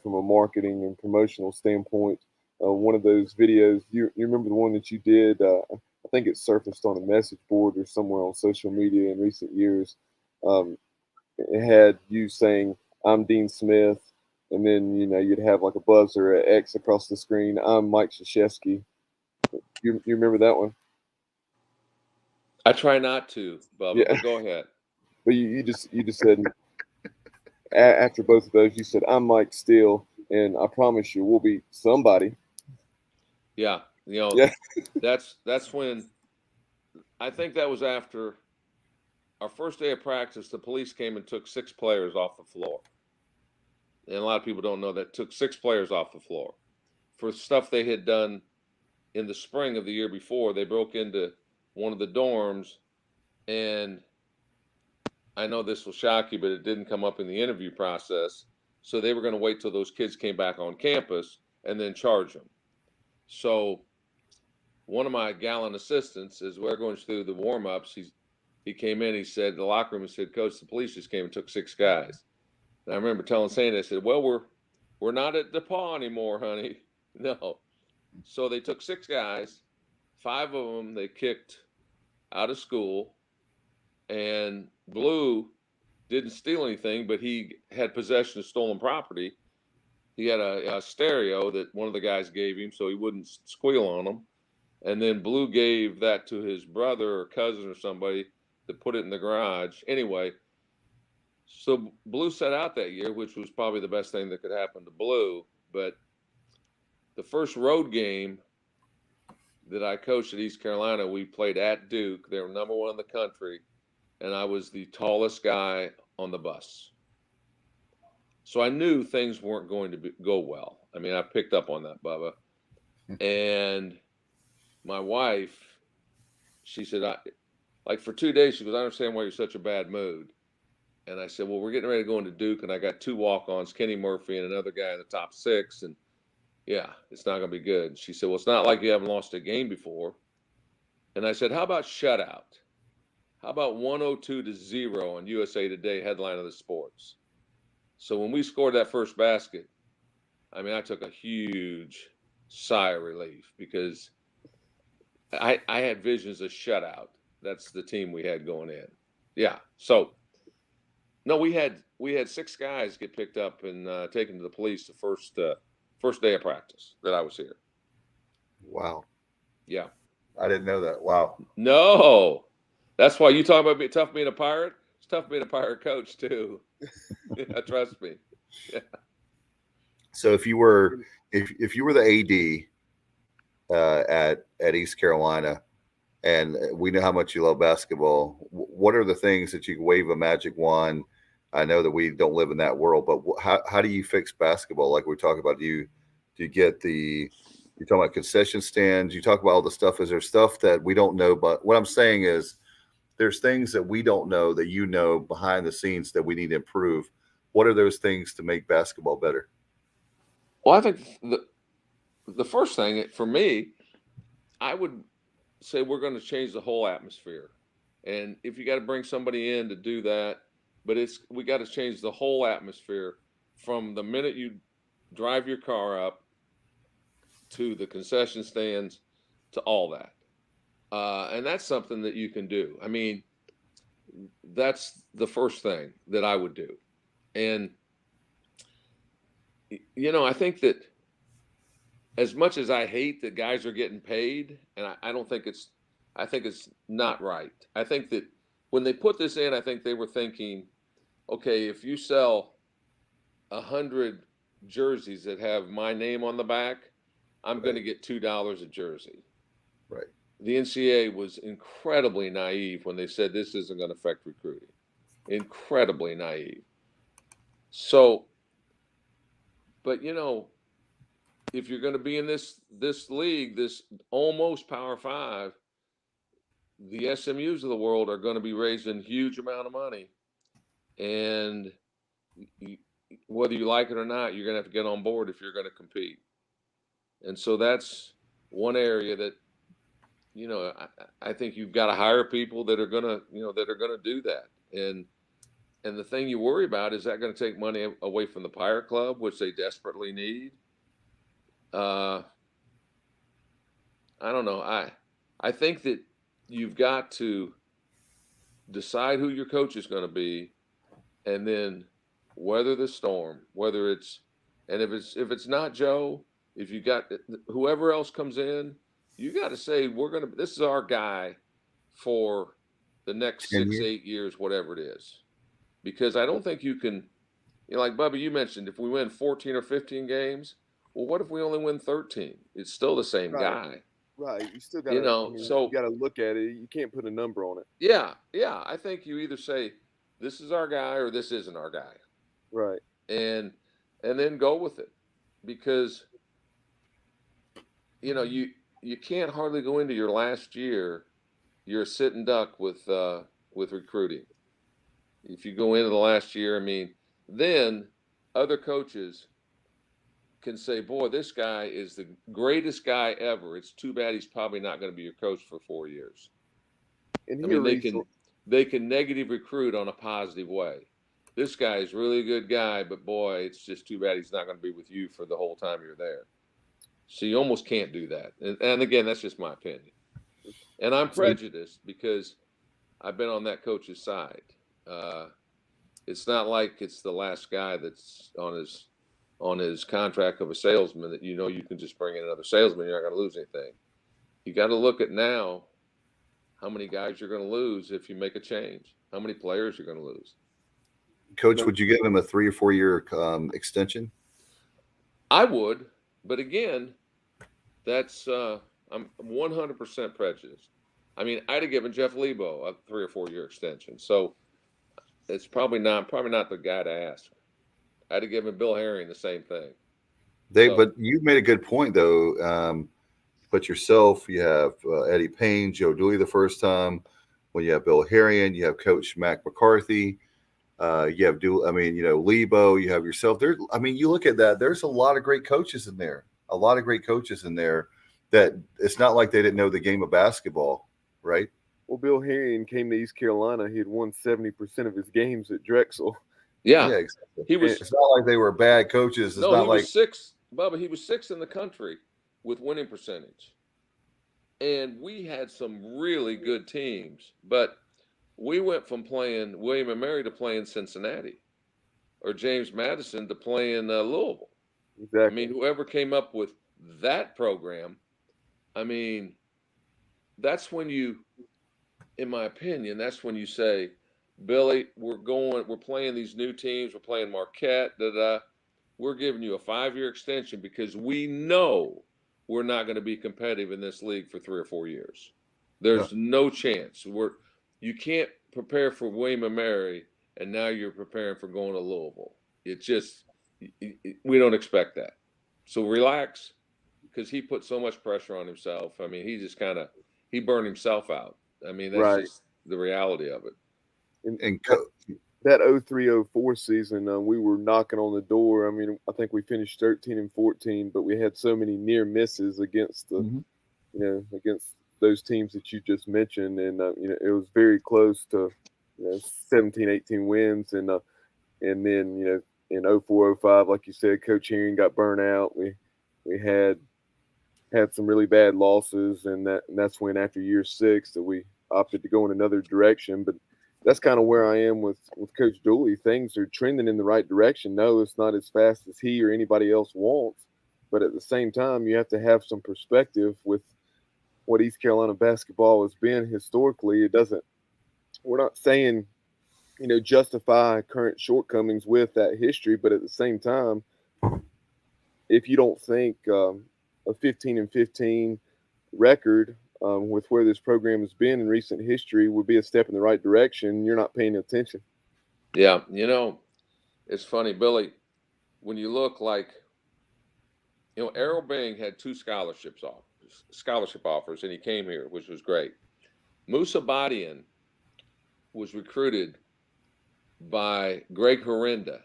from a marketing and promotional standpoint, one of those videos, you remember the one that you did? I think it surfaced on a message board or somewhere on social media in recent years. It had you saying, "I'm Dean Smith," and then you'd have like a buzzer, an X across the screen. "I'm Mike Krzyzewski." You remember that one? I try not to, Bubba, Yeah. but go ahead. But you just said after both of those, you said, "I'm Mike Steele, and I promise you, we'll be somebody." Yeah, Yeah. that's when I think that was after our first day of practice. The police came and took 6 players off the floor, and a lot of people don't know that took 6 players off the floor for stuff they had done in the spring of the year before. They broke into one of the dorms, and I know this will shock you, but it didn't come up in the interview process. So they were going to wait till those kids came back on campus and then charge them. So one of my gallant assistants, as we're going through the warm-ups, he came in, he said, the locker room, and said, "Coach, the police just came and took 6 guys." And I remember telling Sandy, I said, "Well, we're not at DePaul anymore, honey." No. So they took 6 guys, 5 of them they kicked out of school, and Blue didn't steal anything, but he had possession of stolen property. He had a stereo that one of the guys gave him so he wouldn't squeal on him. And then Blue gave that to his brother or cousin or somebody to put it in the garage. Anyway, so Blue set out that year, which was probably the best thing that could happen to Blue. But the first road game that I coached at East Carolina, we played at Duke. They were number 1 in the country, and I was the tallest guy on the bus. So I knew things weren't going to go well. I mean, I picked up on that, Bubba. And my wife, she said, like for 2 days, she goes, "I understand why you're such a bad mood." And I said, "Well, we're getting ready to go into Duke, and I got 2 walk-ons, Kenny Murphy and another guy in the top 6, and yeah, it's not going to be good." She said, "Well, it's not like you haven't lost a game before." And I said, "How about shutout? How about 102-0 on USA Today, headline of the sports?" So when we scored that first basket, I mean, I took a huge sigh of relief because I had visions of shutout. That's the team we had going in. Yeah. So no, we had 6 guys get picked up and taken to the police the first day of practice that I was here. Wow. Yeah. I didn't know that. Wow. No. That's why you talk about being tough being a Pirate. It's tough being a Pirate coach too. Yeah, trust me. Yeah. So if you were the AD at East Carolina, and we know how much you love basketball, what are the things that you can wave a magic wand? I know that we don't live in that world, but how do you fix basketball? Like we talk about, do you get the You talk about concession stands. You talk about all the stuff. Is there stuff that we don't know? But what I'm saying is, there's things that we don't know that you know behind the scenes that we need to improve. What are those things to make basketball better? Well, I think the first thing for me, I would say we're going to change the whole atmosphere. And if you got to bring somebody in to do that, but we got to change the whole atmosphere from the minute you drive your car up to the concession stands to all that. And that's something that you can do. I mean, that's the first thing that I would do. And, I think that as much as I hate that guys are getting paid, and I don't think I think it's not right. I think that when they put this in, I think they were thinking, okay, if you sell 100 jerseys that have my name on the back, I'm going to get $2 a jersey. Right. The NCAA was incredibly naive when they said this isn't going to affect recruiting. Incredibly naive. So, but if you're going to be in this league, this almost Power 5, the SMUs of the world are going to be raising huge amount of money, and whether you like it or not, you're going to have to get on board if you're going to compete. And so that's one area that I think you've got to hire people that are going to do that. And the thing you worry about is that going to take money away from the Pirate Club, which they desperately need. I don't know. I think that you've got to decide who your coach is going to be, and then weather the storm. If it's not Joe, if you got whoever else comes in, you got to say this is our guy for the next 6-8 years, whatever it is, because I don't think you can. Like Bubba, you mentioned, if we win 14 or 15 games, well, what if we only win 13? It's still the same guy. Right. You still got to, so you got to look at it. You can't put a number on it. Yeah. I think you either say this is our guy or this isn't our guy. Right. And then go with it, because you can't hardly go into your last year. You're a sitting duck with recruiting. If you go into the last year, then other coaches can say, boy, this guy is the greatest guy ever. It's too bad he's probably not going to be your coach for 4 years. And they can negative recruit on a positive way. This guy is really a good guy, but boy, it's just too bad he's not going to be with you for the whole time you're there. So you almost can't do that. And again, that's just my opinion. And I'm prejudiced because I've been on that coach's side. It's not like it's the last guy that's on his contract of a salesman that you can just bring in another salesman. You're not going to lose anything. You got to look at now how many guys you're going to lose if you make a change, how many players you're going to lose. Coach, would you give him a 3 or 4 year extension? I would, but again, that's I'm 100% prejudiced. I'd have given Jeff Lebo a 3 or 4 year extension, so it's probably not the guy to ask. I'd have given Bill Herring the same thing. But you made a good point though. But yourself, you have Eddie Payne, Joe Dooley the first time. When you have Bill Herring, you have Coach Mac McCarthy. You have Lebo. You have yourself. You look at that. There's a lot of great coaches in there. That it's not like they didn't know the game of basketball, right? Well, Bill Herring came to East Carolina. He had won 70% of his games at Drexel. Yeah, exactly. It's not like they were bad coaches. It's not like was sixth, Bubba. He was sixth in the country with winning percentage, and we had some really good teams. But we went from playing William and Mary to playing Cincinnati, or James Madison to playing Louisville. Exactly. Whoever came up with that program, that's when in my opinion, that's when you say, Billy, we're playing these new teams. We're playing Marquette. We're giving you a 5-year extension because we know we're not going to be competitive in this league for 3 or 4 years. There's no chance. You can't prepare for William and Mary, and now you're preparing for going to Louisville. We don't expect that. So relax. because he put so much pressure on himself. I mean, he just he burned himself out. I mean, that's Right. just the reality of it. And That 03-04 season, we were knocking on the door. I mean, I think we finished 13-14, but we had so many near misses against against those teams that you just mentioned, and it was very close to 17, 18 wins, and then in 04-05, like you said, Coach Herring got burnt out. We had some really bad losses, and that's when after year 6 that we opted to go in another direction. But that's kind of where I am with Coach Dooley. Things are trending in the right direction. No, it's not as fast as he or anybody else wants, but at the same time, you have to have some perspective with what East Carolina basketball has been historically. We're not saying, justify current shortcomings with that history, but at the same time, if you don't think a 15-15 record with where this program has been in recent history would be a step in the right direction, you're not paying attention. Yeah, it's funny, Billy, when you look like, Errol Bing had 2 scholarship offers, and he came here, which was great. Moussa Badian was recruited by Greg Horrenda.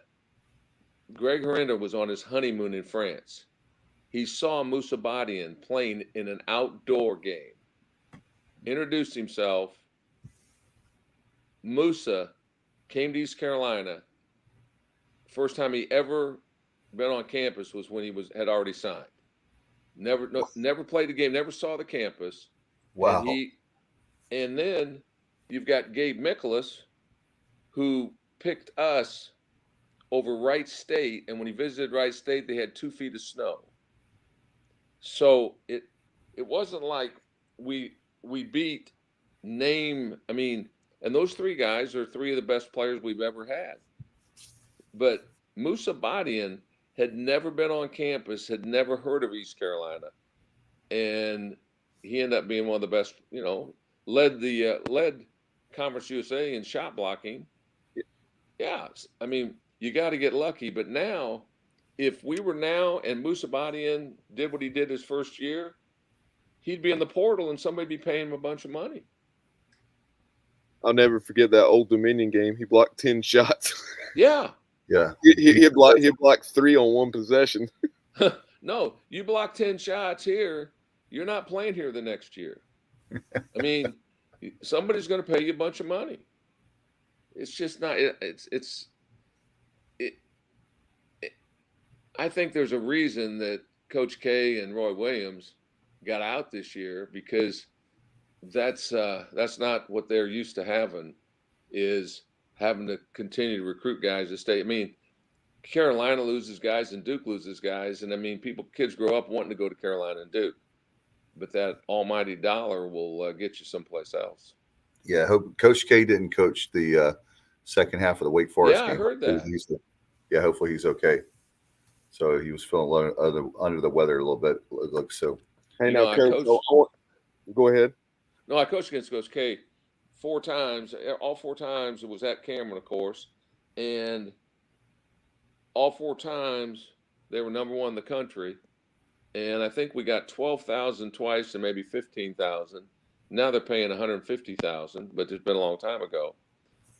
Greg Horrenda was on his honeymoon in France. He saw Moussa Badian playing in an outdoor game, introduced himself. Moussa came to East Carolina. First time he ever been on campus was when he had already signed. Never played the game, never saw the campus. wow. And then you've got Gabe Michaelis, who picked us over Wright State, and when he visited Wright State, they had 2 feet of snow. So it wasn't like we beat and those 3 guys are 3 of the best players we've ever had. But Moussa Badian had never been on campus, had never heard of East Carolina, and he ended up being one of the best. Led Conference USA in shot blocking. Yeah, I mean, you got to get lucky. But now, if we were now and Moussa Badian did what he did his first year, he'd be in the portal and somebody'd be paying him a bunch of money. I'll never forget that Old Dominion game. He blocked 10 shots. Yeah. Yeah. He blocked 3 on one possession. No, you block 10 shots here, you're not playing here the next year. I mean, somebody's going to pay you a bunch of money. It's just not. I think there's a reason that Coach K and Roy Williams got out this year, because that's not what they're used to having, is having to continue to recruit guys to stay. I mean, Carolina loses guys and Duke loses guys, and I mean, kids grow up wanting to go to Carolina and Duke, but that almighty dollar will get you someplace else. Yeah, I hope Coach K didn't coach the second half of the Wake Forest game. I heard that. Hopefully he's okay. So he was feeling under the weather a little bit, it looks so. Hey, now, Coach, go ahead. No, I coached against Coach K 4 times. All 4 times it was at Cameron, of course, and all 4 times they were number 1 in the country. And I think we got 12,000 twice and maybe 15,000. Now they're paying 150,000, but it's been a long time ago.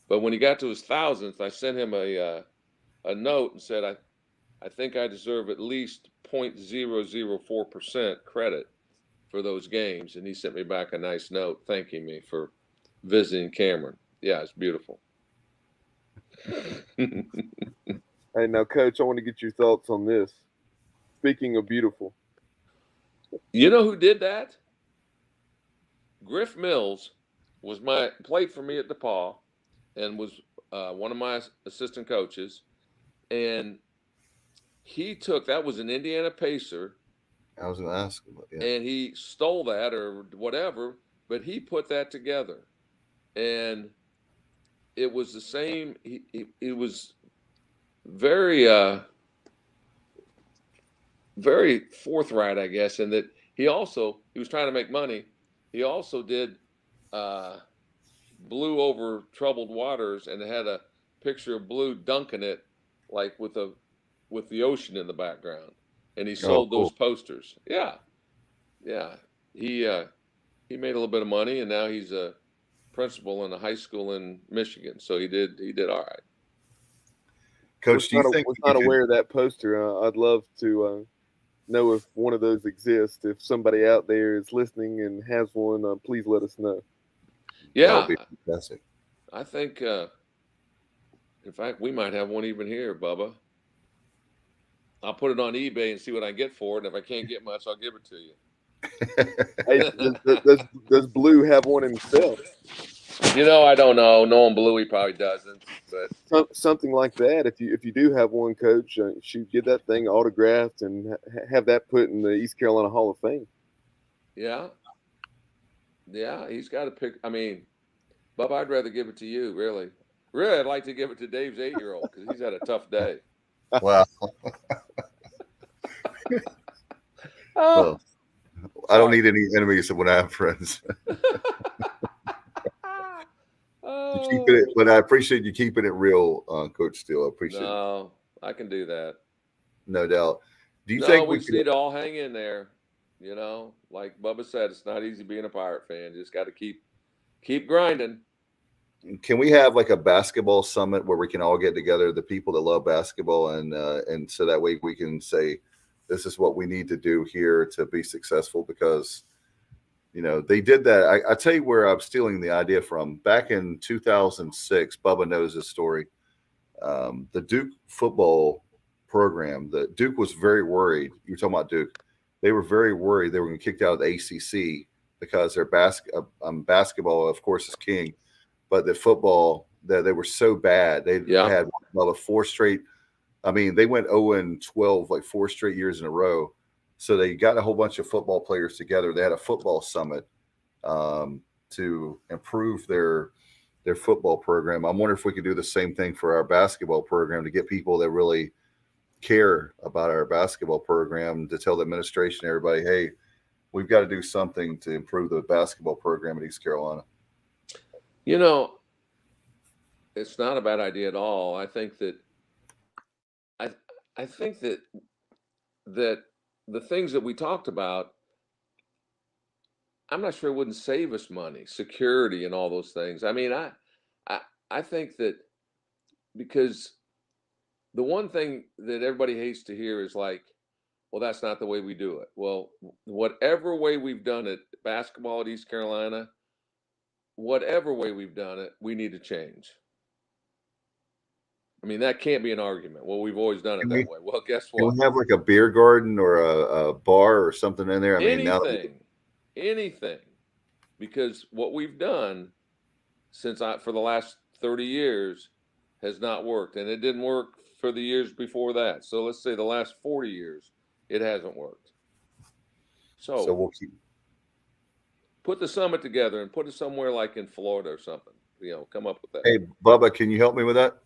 But when he got to his 1,000th, I sent him a note and said, I think I deserve at least 0.004% credit for those games. And he sent me back a nice note thanking me for visiting Cameron. Yeah, it's beautiful. Hey, now, Coach, I want to get your thoughts on this. Speaking of beautiful. You know who did that? Griff Mills played for me at DePaul and was one of my assistant coaches. And that was an Indiana Pacer. I was going to ask him. Yeah. And he stole that or whatever, but he put that together. And it was the same. It was very, very forthright, I guess, in that he was trying to make money. He also did Blue Over Troubled Waters, and it had a picture of Blue dunking it, like with the ocean in the background. and he sold cool. those posters. Yeah. He made a little bit of money, and now he's a principal in a high school in Michigan. So he did all right. Coach, do you think was not aware of that poster? I'd love to know if one of those exists. If somebody out there is listening and has one, please let us know. Yeah, that would be fantastic. I think. In fact, we might have one even here, Bubba. I'll put it on eBay and see what I can get for it. And if I can't get much, I'll give it to you. Hey, does Blue have one himself? I don't know. Knowing Blue, he probably doesn't. But something like that. If you do have one, Coach, should get that thing autographed and have that put in the East Carolina Hall of Fame. Yeah, he's got to pick. I mean, Bubba, I'd rather give it to you, really. Really, I'd like to give it to Dave's 8-year-old because he's had a tough day. Wow. Well, I don't need any enemies when I have friends. But I appreciate you keeping it real, Coach Steele. I appreciate it. No, I can do that. No doubt. Do you think we just need to all hang in there? Like Bubba said, it's not easy being a Pirate fan. You just got to keep grinding. Can we have like a basketball summit where we can all get together, the people that love basketball, and so that way we can say, this is what we need to do here to be successful? Because, they did that. I tell you where I'm stealing the idea from. Back in 2006, Bubba knows this story. The Duke football program, the Duke was very worried. You're talking about Duke. They were very worried they were going to get kicked out of the ACC because their basketball, of course, is king. But the football, they were so bad. They had four straight. I mean, they went 0-12, like 4 straight years in a row. So they got a whole bunch of football players together. They had a football summit to improve their football program. I wonder if we could do the same thing for our basketball program to get people that really care about our basketball program to tell the administration, everybody, hey, we've got to do something to improve the basketball program in East Carolina. It's not a bad idea at all. I think that the things that we talked about, I'm not sure it wouldn't save us money, security and all those things. I mean, I think that because the one thing that everybody hates to hear is like, well, that's not the way we do it. Well, whatever way we've done it, basketball at East Carolina, whatever way we've done it, we need to change. I mean, that can't be an argument. Well, we've always done it that way. Well, guess what? Can we have like a beer garden or a bar or something in there? Anything. Because what we've done for the last 30 years has not worked. And it didn't work for the years before that. So let's say the last 40 years, it hasn't worked. So we'll put the summit together and put it somewhere like in Florida or something. Come up with that. Hey, Bubba, can you help me with that?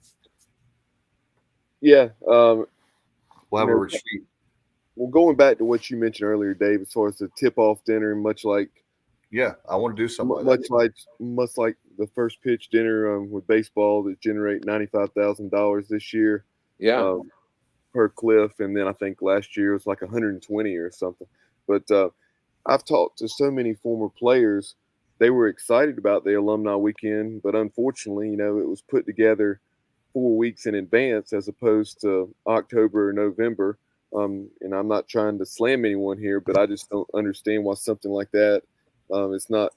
Yeah. We'll have a retreat. Well, going back to what you mentioned earlier, Dave, as far as the tip-off dinner, much like I want to do something much like the first pitch dinner with baseball that generate $95,000 this year. Yeah. Per Cliff, and then I think last year it was like 120 or something. But I've talked to so many former players; they were excited about the alumni weekend, but unfortunately, it was put together 4 weeks in advance as opposed to October or November. And I'm not trying to slam anyone here, but I just don't understand why something like that is not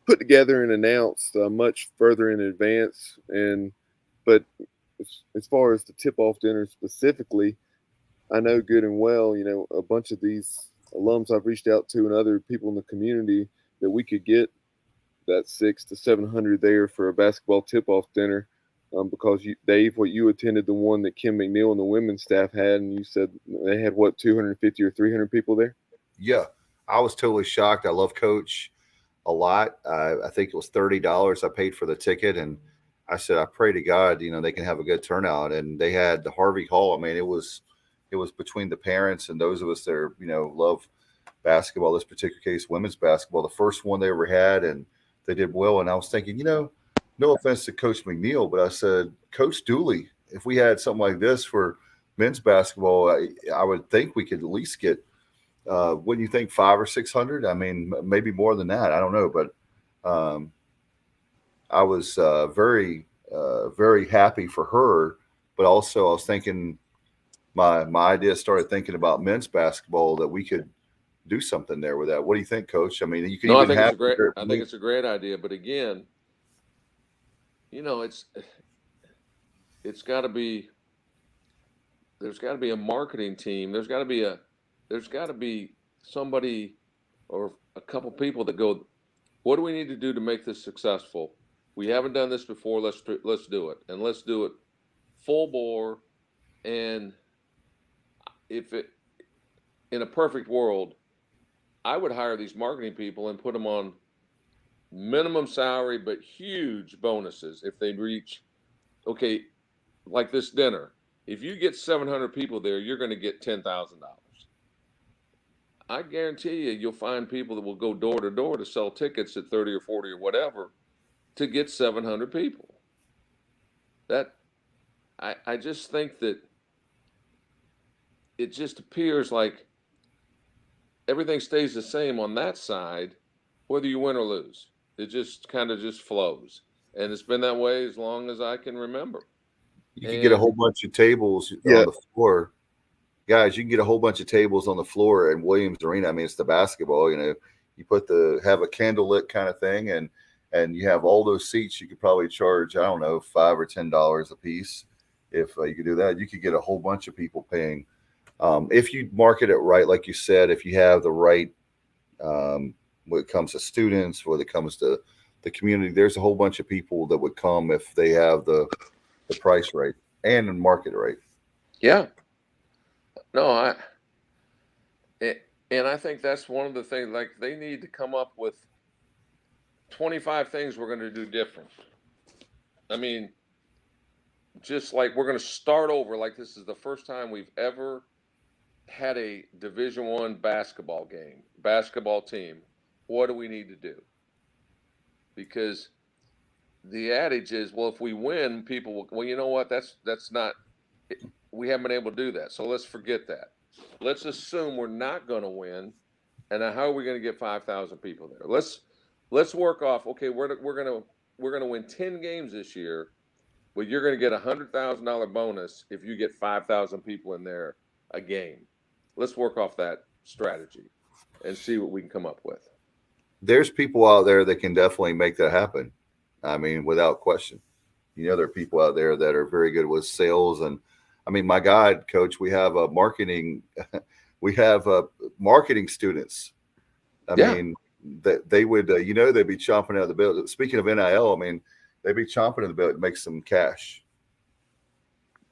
put together and announced much further in advance. But as far as the tip-off dinner specifically, I know good and well, a bunch of these alums I've reached out to and other people in the community that we could get that 600 to 700 there for a basketball tip-off dinner. Because Dave, you attended the one that Kim McNeil and the women's staff had, and you said they had 250 or 300 people there? Yeah, I was totally shocked. I love Coach a lot. I think it was $30 I paid for the ticket, and I said, I pray to God, they can have a good turnout. And they had the Harvey Hall. I mean, it was between the parents and those of us that are, love basketball. This particular case, women's basketball, the first one they ever had, and they did well. And I was thinking, no offense to Coach McNeil, but I said, Coach Dooley, if we had something like this for men's basketball, I would think we could at least get, wouldn't you think, 500 or 600? I mean, maybe more than that. I don't know, but I was very happy for her. But also, I was thinking, my idea started thinking about men's basketball, that we could do something there with that. What do you think, Coach? I mean, you could No, I even think have. it's a great idea. But again, it's got to be. There's got to be a marketing team. There's got to be somebody or a couple people that go, what do we need to do to make this successful? We haven't done this before. Let's do it, and let's do it full bore. And in a perfect world, I would hire these marketing people and put them on minimum salary but huge bonuses if they reach, okay, like this dinner. If you get 700 people there, you're going to get $10,000. I guarantee you'll find people that will go door to door to sell tickets at 30 or 40 or whatever to get 700 people. That I just think that it just appears like everything stays the same on that side, whether you win or lose. It just kind of just flows. And it's been that way as long as I can remember. You can get a whole bunch of tables on the floor. Guys, you can get a whole bunch of tables on the floor in Williams Arena. I mean, it's the basketball, you have a candlelit kind of thing, and you have all those seats. You could probably charge, I don't know, $5 or $10 a piece. If you could do that, you could get a whole bunch of people paying. If you market it right, like you said, if you have the right, when it comes to students, when it comes to the community, there's a whole bunch of people that would come if they have the price right and the market right. Yeah. No, and I think that's one of the things, like they need to come up with 25 things we're going to do different. I mean, just like we're going to start over, like this is the first time we've ever had a Division I basketball team. What do we need to do? Because the adage is, well, if we win, people will, well, you know what? That's not, we haven't been able to do that. So let's forget that. Let's assume we're not going to win. And now how are we going to get 5,000 people there? Let's work off, okay, we're going to win 10 games this year, but you're going to get $100,000 bonus if you get 5,000 people in there a game. Let's work off that strategy and see what we can come up with. There's people out there that can definitely make that happen. I mean, without question. There are people out there that are very good with sales. And I mean, my God, Coach, we have marketing students. I mean, that they would, they'd be chomping out of the bit. Speaking of NIL, I mean, they'd be chomping at the bit to make some cash.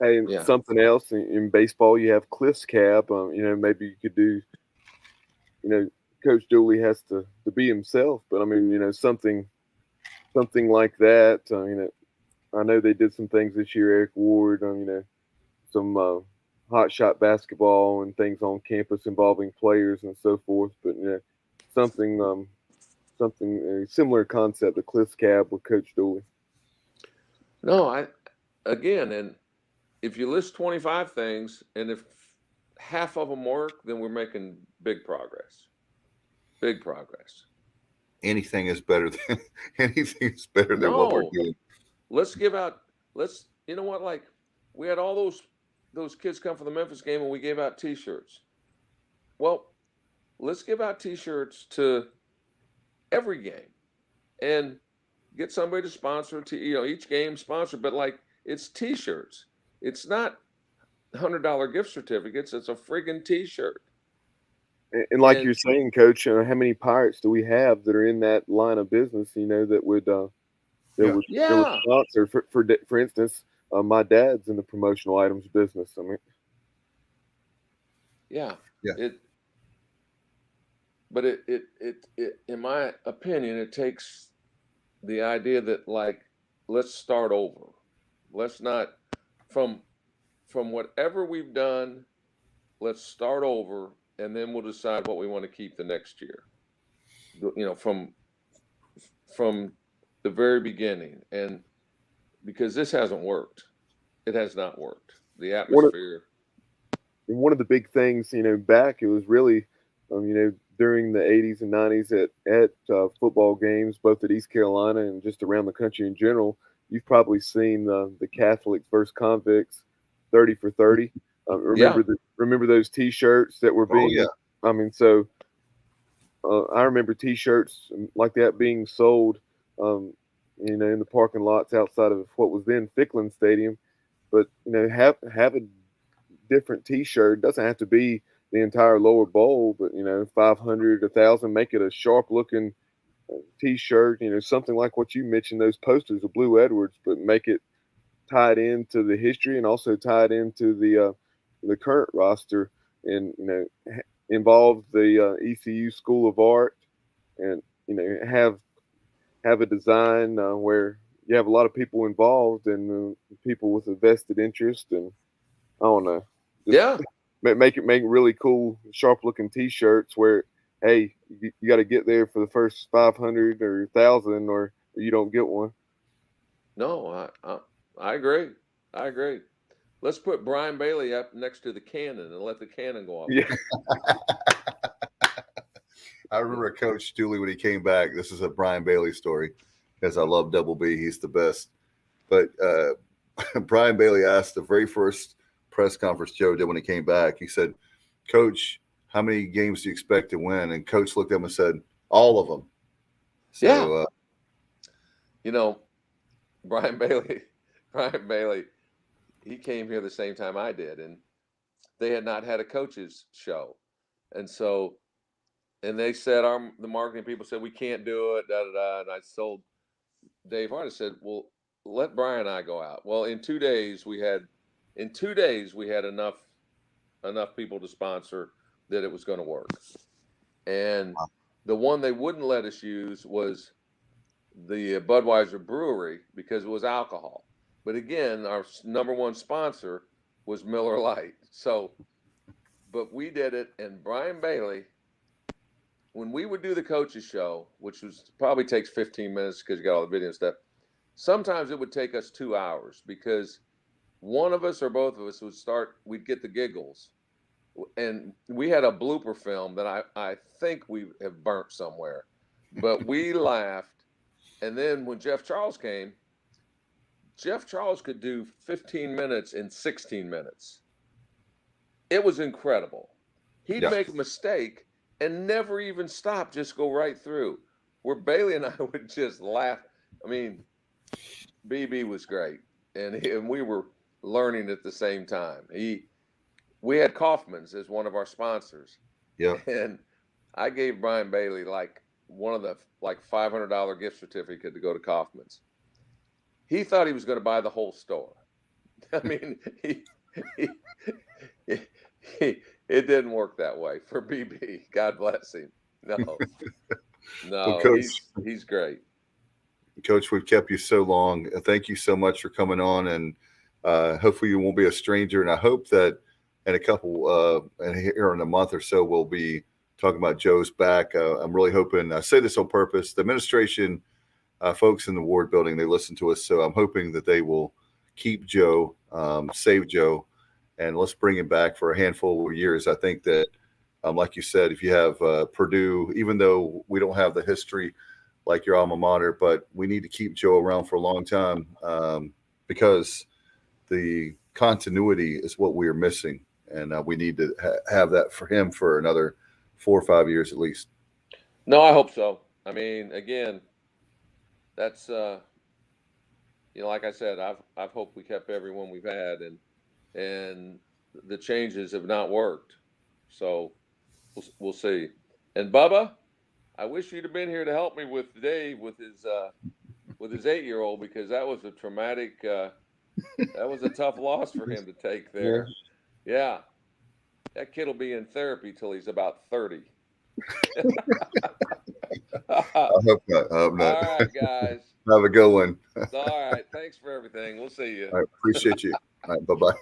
Hey, something else in baseball, you have Cliff's Cab. Maybe you could do, Coach Dooley has to be himself, but I mean, something like that. I know they did some things this year, Eric Ward, some hot shot basketball and things on campus involving players and so forth. But something a similar concept to Cliff's Cab with Coach Dooley. No, and if you list 25 things, and if half of them work, then we're making big progress. Big progress. Anything is better than what we're doing. Let's give out. You know what? Like we had all those kids come for the Memphis game, and we gave out T-shirts. Well, let's give out T-shirts to every game, and get somebody to sponsor each game sponsored. But like it's T-shirts. It's not $100 gift certificates. It's a friggin' T-shirt. And like you're saying, Coach, how many Pirates do we have that are in that line of business? That would sponsor. For instance, my dad's in the promotional items business. I mean, But it in my opinion, it takes the idea that like let's start over. Let's not from whatever we've done. Let's start over. And then we'll decide what we want to keep the next year. From the very beginning, and because this hasn't worked, it has not worked. The atmosphere one of the big things, back, it was really, during the 80s and 90s at football games, both at East Carolina and just around the country in general, you've probably seen the Catholics versus convicts 30 for 30. Remember those T-shirts that were being, so I remember T-shirts like that being sold, in the parking lots outside of what was then Ficklin Stadium. But, have a different T-shirt. It doesn't have to be the entire lower bowl, but 500, 1,000, make it a sharp looking T-shirt, something like what you mentioned, those posters of Blue Edwards, but make it tied into the history and also tied into the current roster, and involve the ECU School of Art, and have a design where you have a lot of people involved and people with a vested interest, and I don't know. Make really cool, sharp looking T-shirts where, hey, you got to get there for the first 500 or 1,000, or you don't get one. No, I agree. Let's put Brian Bailey up next to the cannon and let the cannon go off. Yeah. I remember Coach Steele when he came back. This is a Brian Bailey story, because I love Double B. He's the best. But Brian Bailey asked the very first press conference Joe did when he came back. He said, "Coach, how many games do you expect to win?" And Coach looked at him and said, "All of them." So, Brian Bailey, he came here the same time I did, and they had not had a coaches show. And so, and they said, the marketing people said, we can't do it, And I told Dave Hart, I said, well, let Brian and I go out. Well, in 2 days we had enough people to sponsor that it was going to work. And the one they wouldn't let us use was the Budweiser Brewery, because it was alcohol. But again, our number one sponsor was Miller Lite. So, but we did it, and Brian Bailey, when we would do the coaches show, which probably takes 15 minutes because you got all the video and stuff, sometimes it would take us 2 hours, because one of us or both of us we'd get the giggles. And we had a blooper film that I think we have burnt somewhere, but we laughed. And then when Jeff Charles came, Jeff Charles could do 15 minutes in 16 minutes. It was incredible. He'd make a mistake and never even stop, just go right through. Where Bailey and I would just laugh. I mean, BB was great, and we were learning at the same time. We had Kaufman's as one of our sponsors. Yeah. And I gave Brian Bailey one of the $500 gift certificate to go to Kaufman's. He thought he was going to buy the whole store. I mean, it didn't work that way for BB. God bless him. No, well, Coach, he's great. Coach, we've kept you so long. Thank you so much for coming on, and hopefully you won't be a stranger. And I hope that in a couple, here in a month or so, we'll be talking about Joe's back. I'm really hoping, I say this on purpose, the administration, folks in the Ward building, they listen to us. So I'm hoping that they will keep Joe, save Joe, and let's bring him back for a handful of years. I think that, like you said, if you have Purdue, even though we don't have the history like your alma mater, but we need to keep Joe around for a long time, because the continuity is what we are missing. And we need to have that for him for another 4 or 5 years at least. No, I hope so. I mean, again, that's like I said, I've hoped we kept everyone we've had, and the changes have not worked. So we'll see. And Bubba, I wish you'd have been here to help me with Dave with his 8-year-old, because that was a traumatic. That was a tough loss for him to take there. Yeah. That kid will be in therapy till he's about 30. I hope not. All right, guys. Have a good one. All right. Thanks for everything. We'll see you. I appreciate you. All right. Bye-bye.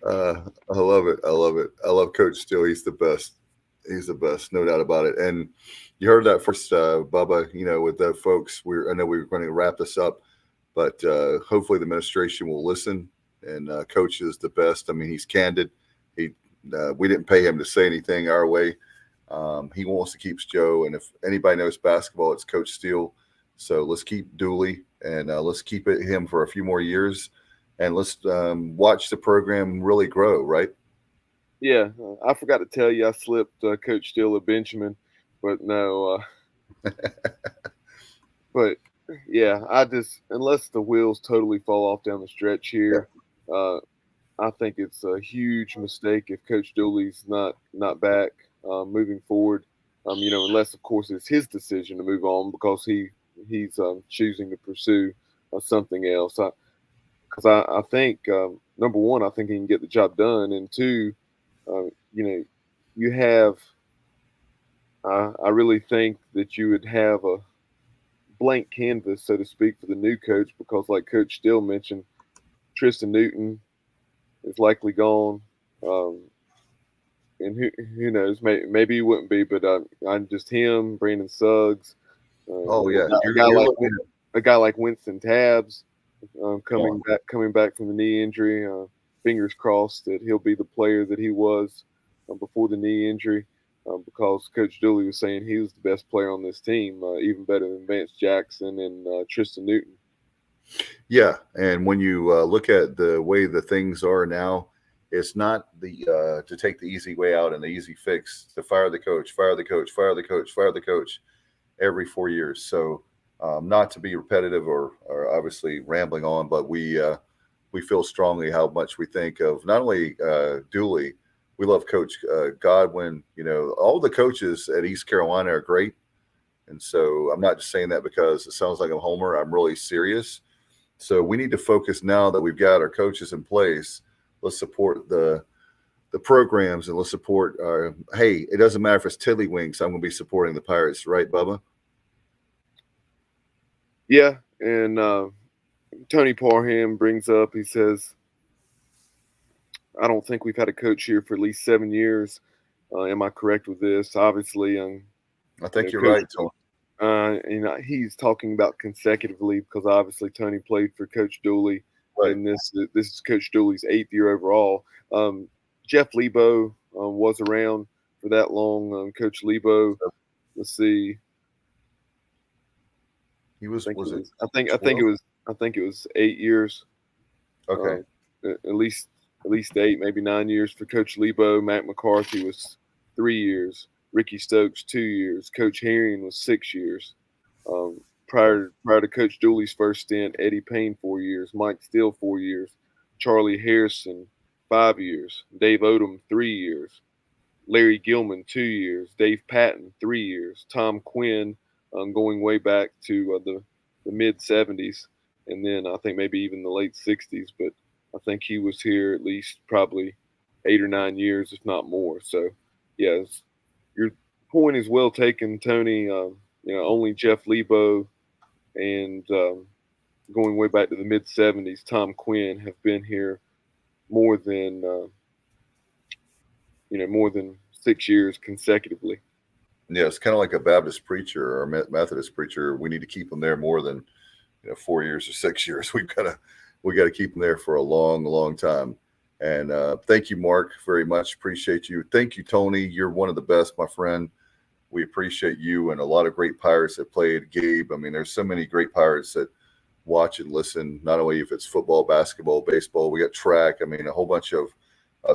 I love it. I love Coach Steele. He's the best. No doubt about it. And you heard that first, Bubba, with the folks. I know we were going to wrap this up, but hopefully the administration will listen and Coach is the best. I mean, he's candid. We didn't pay him to say anything our way. He wants to keep Joe, and if anybody knows basketball, it's Coach Steele. So let's keep Dooley, and let's keep him for a few more years, and let's watch the program really grow, right? Yeah, I forgot to tell you, I slipped Coach Steele a Benjamin, but no. But yeah, unless the wheels totally fall off down the stretch here, I think it's a huge mistake if Coach Dooley's not back moving forward. Unless of course it's his decision to move on because he's choosing to pursue something else. Because I think number one, I think he can get the job done, and two, you have. I really think that you would have a blank canvas, so to speak, for the new coach because, like Coach Steele mentioned, Tristan Newton is likely gone, and who knows? Maybe he wouldn't be, but I'm just him, Brandon Suggs. A guy like Winston Tabbs coming back from the knee injury. Fingers crossed that he'll be the player that he was before the knee injury. Because Coach Dooley was saying he was the best player on this team, even better than Vance Jackson and Tristan Newton. Yeah, and when you look at the way the things are now, it's not to take the easy way out and the easy fix to fire the coach every 4 years. So not to be repetitive or obviously rambling on, but we feel strongly how much we think of not only Dooley. We love Coach Godwin. All the coaches at East Carolina are great. And so I'm not just saying that because it sounds like I'm a homer. I'm really serious. So we need to focus now that we've got our coaches in place. Let's support the programs and let's support hey, it doesn't matter if it's Tiddlywinks. I'm going to be supporting the Pirates. Right, Bubba? Yeah. And Tony Parham brings up, he says, I don't think we've had a coach here for at least 7 years. Am I correct with this? Obviously, I think you're right, Tony. He's talking about consecutively because obviously Tony played for Coach Dooley, right. And this is Coach Dooley's 8th year overall. Jeff Lebo was around for that long. Coach Lebo, let's see. He was. I think it was 8 years. Okay. At least 8, maybe 9 years for Coach Lebo. Matt McCarthy was 3 years. Ricky Stokes 2 years. Coach Herring was 6 years. Prior to Coach Dooley's first stint, Eddie Payne 4 years. Mike Steele 4 years. Charlie Harrison 5 years. Dave Odom 3 years. Larry Gilman 2 years. Dave Patton 3 years. Tom Quinn going way back to the mid 70s, and then I think maybe even the late 60s, but I think he was here at least probably 8 or 9 years, if not more. So, yes, your point is well taken, Tony. Only Jeff Lebo and going way back to the mid 70s, Tom Quinn have been here more than 6 years consecutively. Yeah, it's kind of like a Baptist preacher or a Methodist preacher. We need to keep them there more than 4 years or 6 years. We got to keep them there for a long, long time. And thank you, Mark, very much. Appreciate you. Thank you, Tony. You're one of the best, my friend. We appreciate you and a lot of great Pirates that played. Gabe, I mean, there's so many great Pirates that watch and listen, not only if it's football, basketball, baseball. We got track. I mean, a whole bunch of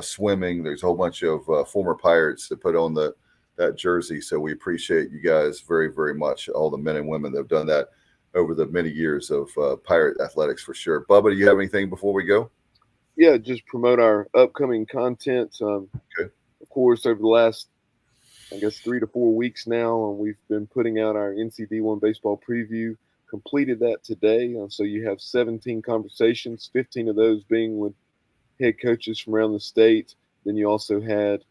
swimming. There's a whole bunch of former Pirates that put on that jersey. So we appreciate you guys very, very much, all the men and women that have done that over the many years of Pirate athletics for sure. Bubba, do you have anything before we go? Yeah, just promote our upcoming content. Okay. Of course, over the last, 3 to 4 weeks now, we've been putting out our NCD1 baseball preview. Completed that today. So you have 17 conversations, 15 of those being with head coaches from around the state. Then you also had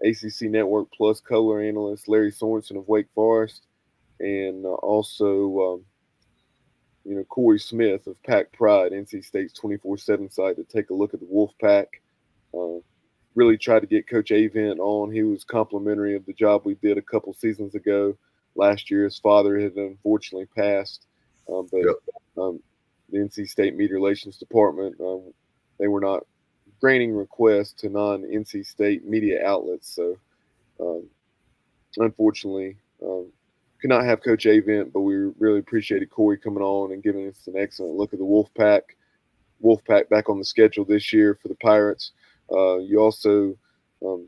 ACC Network Plus color analyst Larry Sorensen of Wake Forest, and also Corey Smith of Pack Pride, NC State's 24/7 site, to take a look at the Wolf Pack. Really tried to get Coach Avent on. He was complimentary of the job we did a couple seasons ago. Last year, his father had unfortunately passed, but the NC State Media Relations Department. They were not granting requests to non-NC State media outlets. So, unfortunately, could not have Coach Avent, but we really appreciated Corey coming on and giving us an excellent look at the Wolfpack. Wolfpack back on the schedule this year for the Pirates. You also,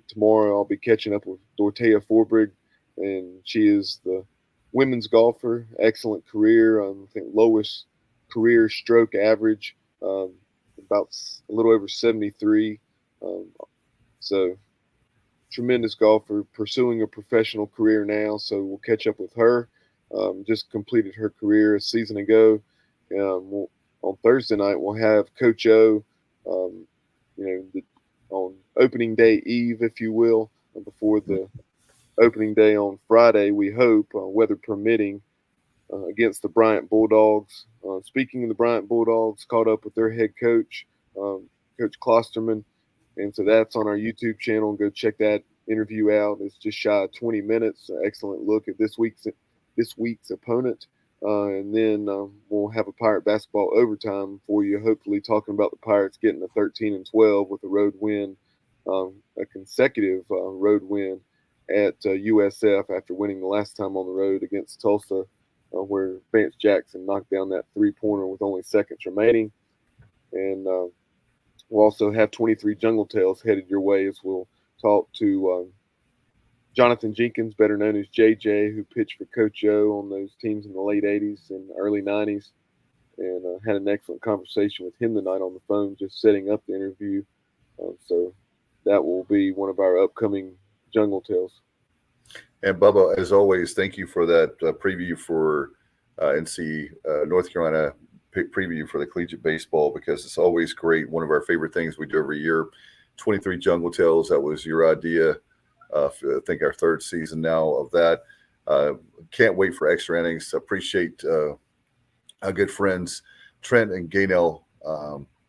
tomorrow I'll be catching up with Dorothea Forbrig, and she is the women's golfer. Excellent career. I think lowest career stroke average, about a little over 73. So tremendous golfer, pursuing a professional career now. So we'll catch up with her. Just completed her career a season ago. On Thursday night, we'll have Coach O, on opening day eve, if you will, before the opening day on Friday, we hope, weather permitting, against the Bryant Bulldogs. Speaking of the Bryant Bulldogs, caught up with their head coach, Coach Klosterman. And so that's on our YouTube channel. Go check that interview out. It's just shy of 20 minutes. Excellent look at this week's opponent. And then we'll have a Pirate basketball overtime for you, hopefully talking about the Pirates getting a 13-12 with a road win, a consecutive road win at USF after winning the last time on the road against Tulsa, where Vance Jackson knocked down that three-pointer with only seconds remaining. And we'll also have 23 Jungle Tales headed your way as we'll talk to Jonathan Jenkins, better known as JJ, who pitched for Coach O on those teams in the late 80s and early 90s, and had an excellent conversation with him tonight on the phone, just setting up the interview. So that will be one of our upcoming Jungle Tales. And Bubba, as always, thank you for that preview for NC North Carolina preview for the collegiate baseball, because it's always great. One of our favorite things we do every year, 23 Jungle Tales. That was your idea. I think our third season now of that. Can't wait for extra innings. Appreciate our good friends Trent and Gaynell.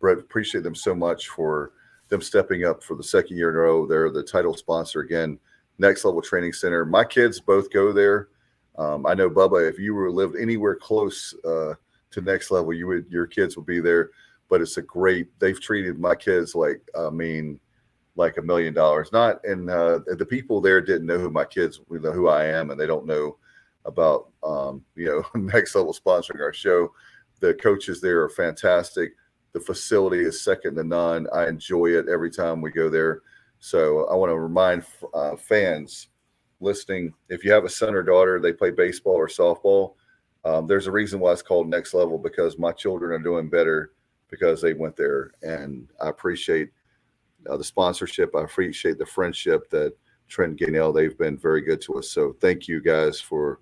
Brett, appreciate them so much for them stepping up for the second year in a row. They're the title sponsor again, Next Level Training Center. My kids both go there. I know, Bubba, if you lived anywhere close to Next Level, your kids would be there. But it's they've treated my kids like $1 million. Not, and the people there didn't know who I am, and they don't know about Next Level sponsoring our show. The coaches there are fantastic. The facility is second to none. I enjoy it every time we go there. So I want to remind fans listening, if you have a son or daughter, they play baseball or softball, there's a reason why it's called Next Level, because my children are doing better because they went there. And I appreciate the sponsorship. I appreciate the friendship that Trent and Gaynell, they've been very good to us. So thank you guys for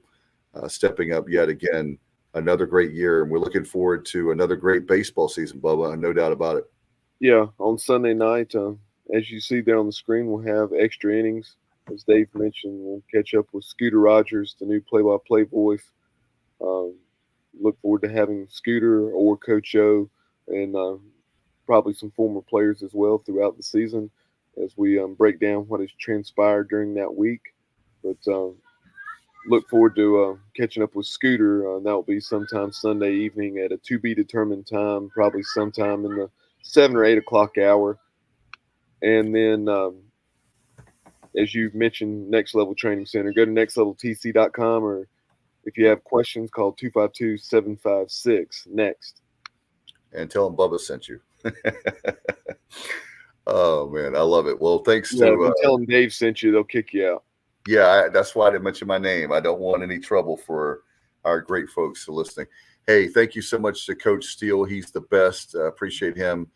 stepping up yet again. Another great year, and we're looking forward to another great baseball season, Bubba, no doubt about it. Yeah, on Sunday night, as you see there on the screen, we'll have extra innings. As Dave mentioned, we'll catch up with Scooter Rogers, the new play-by-play voice. Look forward to having Scooter or Coach O and probably some former players as well throughout the season as we break down what has transpired during that week. But look forward to catching up with Scooter. That will be sometime Sunday evening at a to-be-determined time, probably sometime in the 7 or 8 o'clock hour. And then, as you mentioned, Next Level Training Center, go to nextleveltc.com, or if you have questions, call 252-756-NEXT. And tell them Bubba sent you. Oh, man, I love it. Well, thanks Yeah, to tell them Dave sent you, they'll kick you out. Yeah, that's why I didn't mention my name. I don't want any trouble for our great folks listening. Hey, thank you so much to Coach Steele. He's the best. Appreciate him.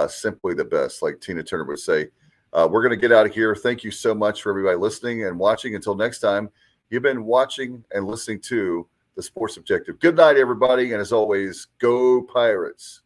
Simply the best, like Tina Turner would say. We're going to get out of here. Thank you so much for everybody listening and watching. Until next time, you've been watching and listening to The Sports Objective. Good night, everybody. And as always, go Pirates.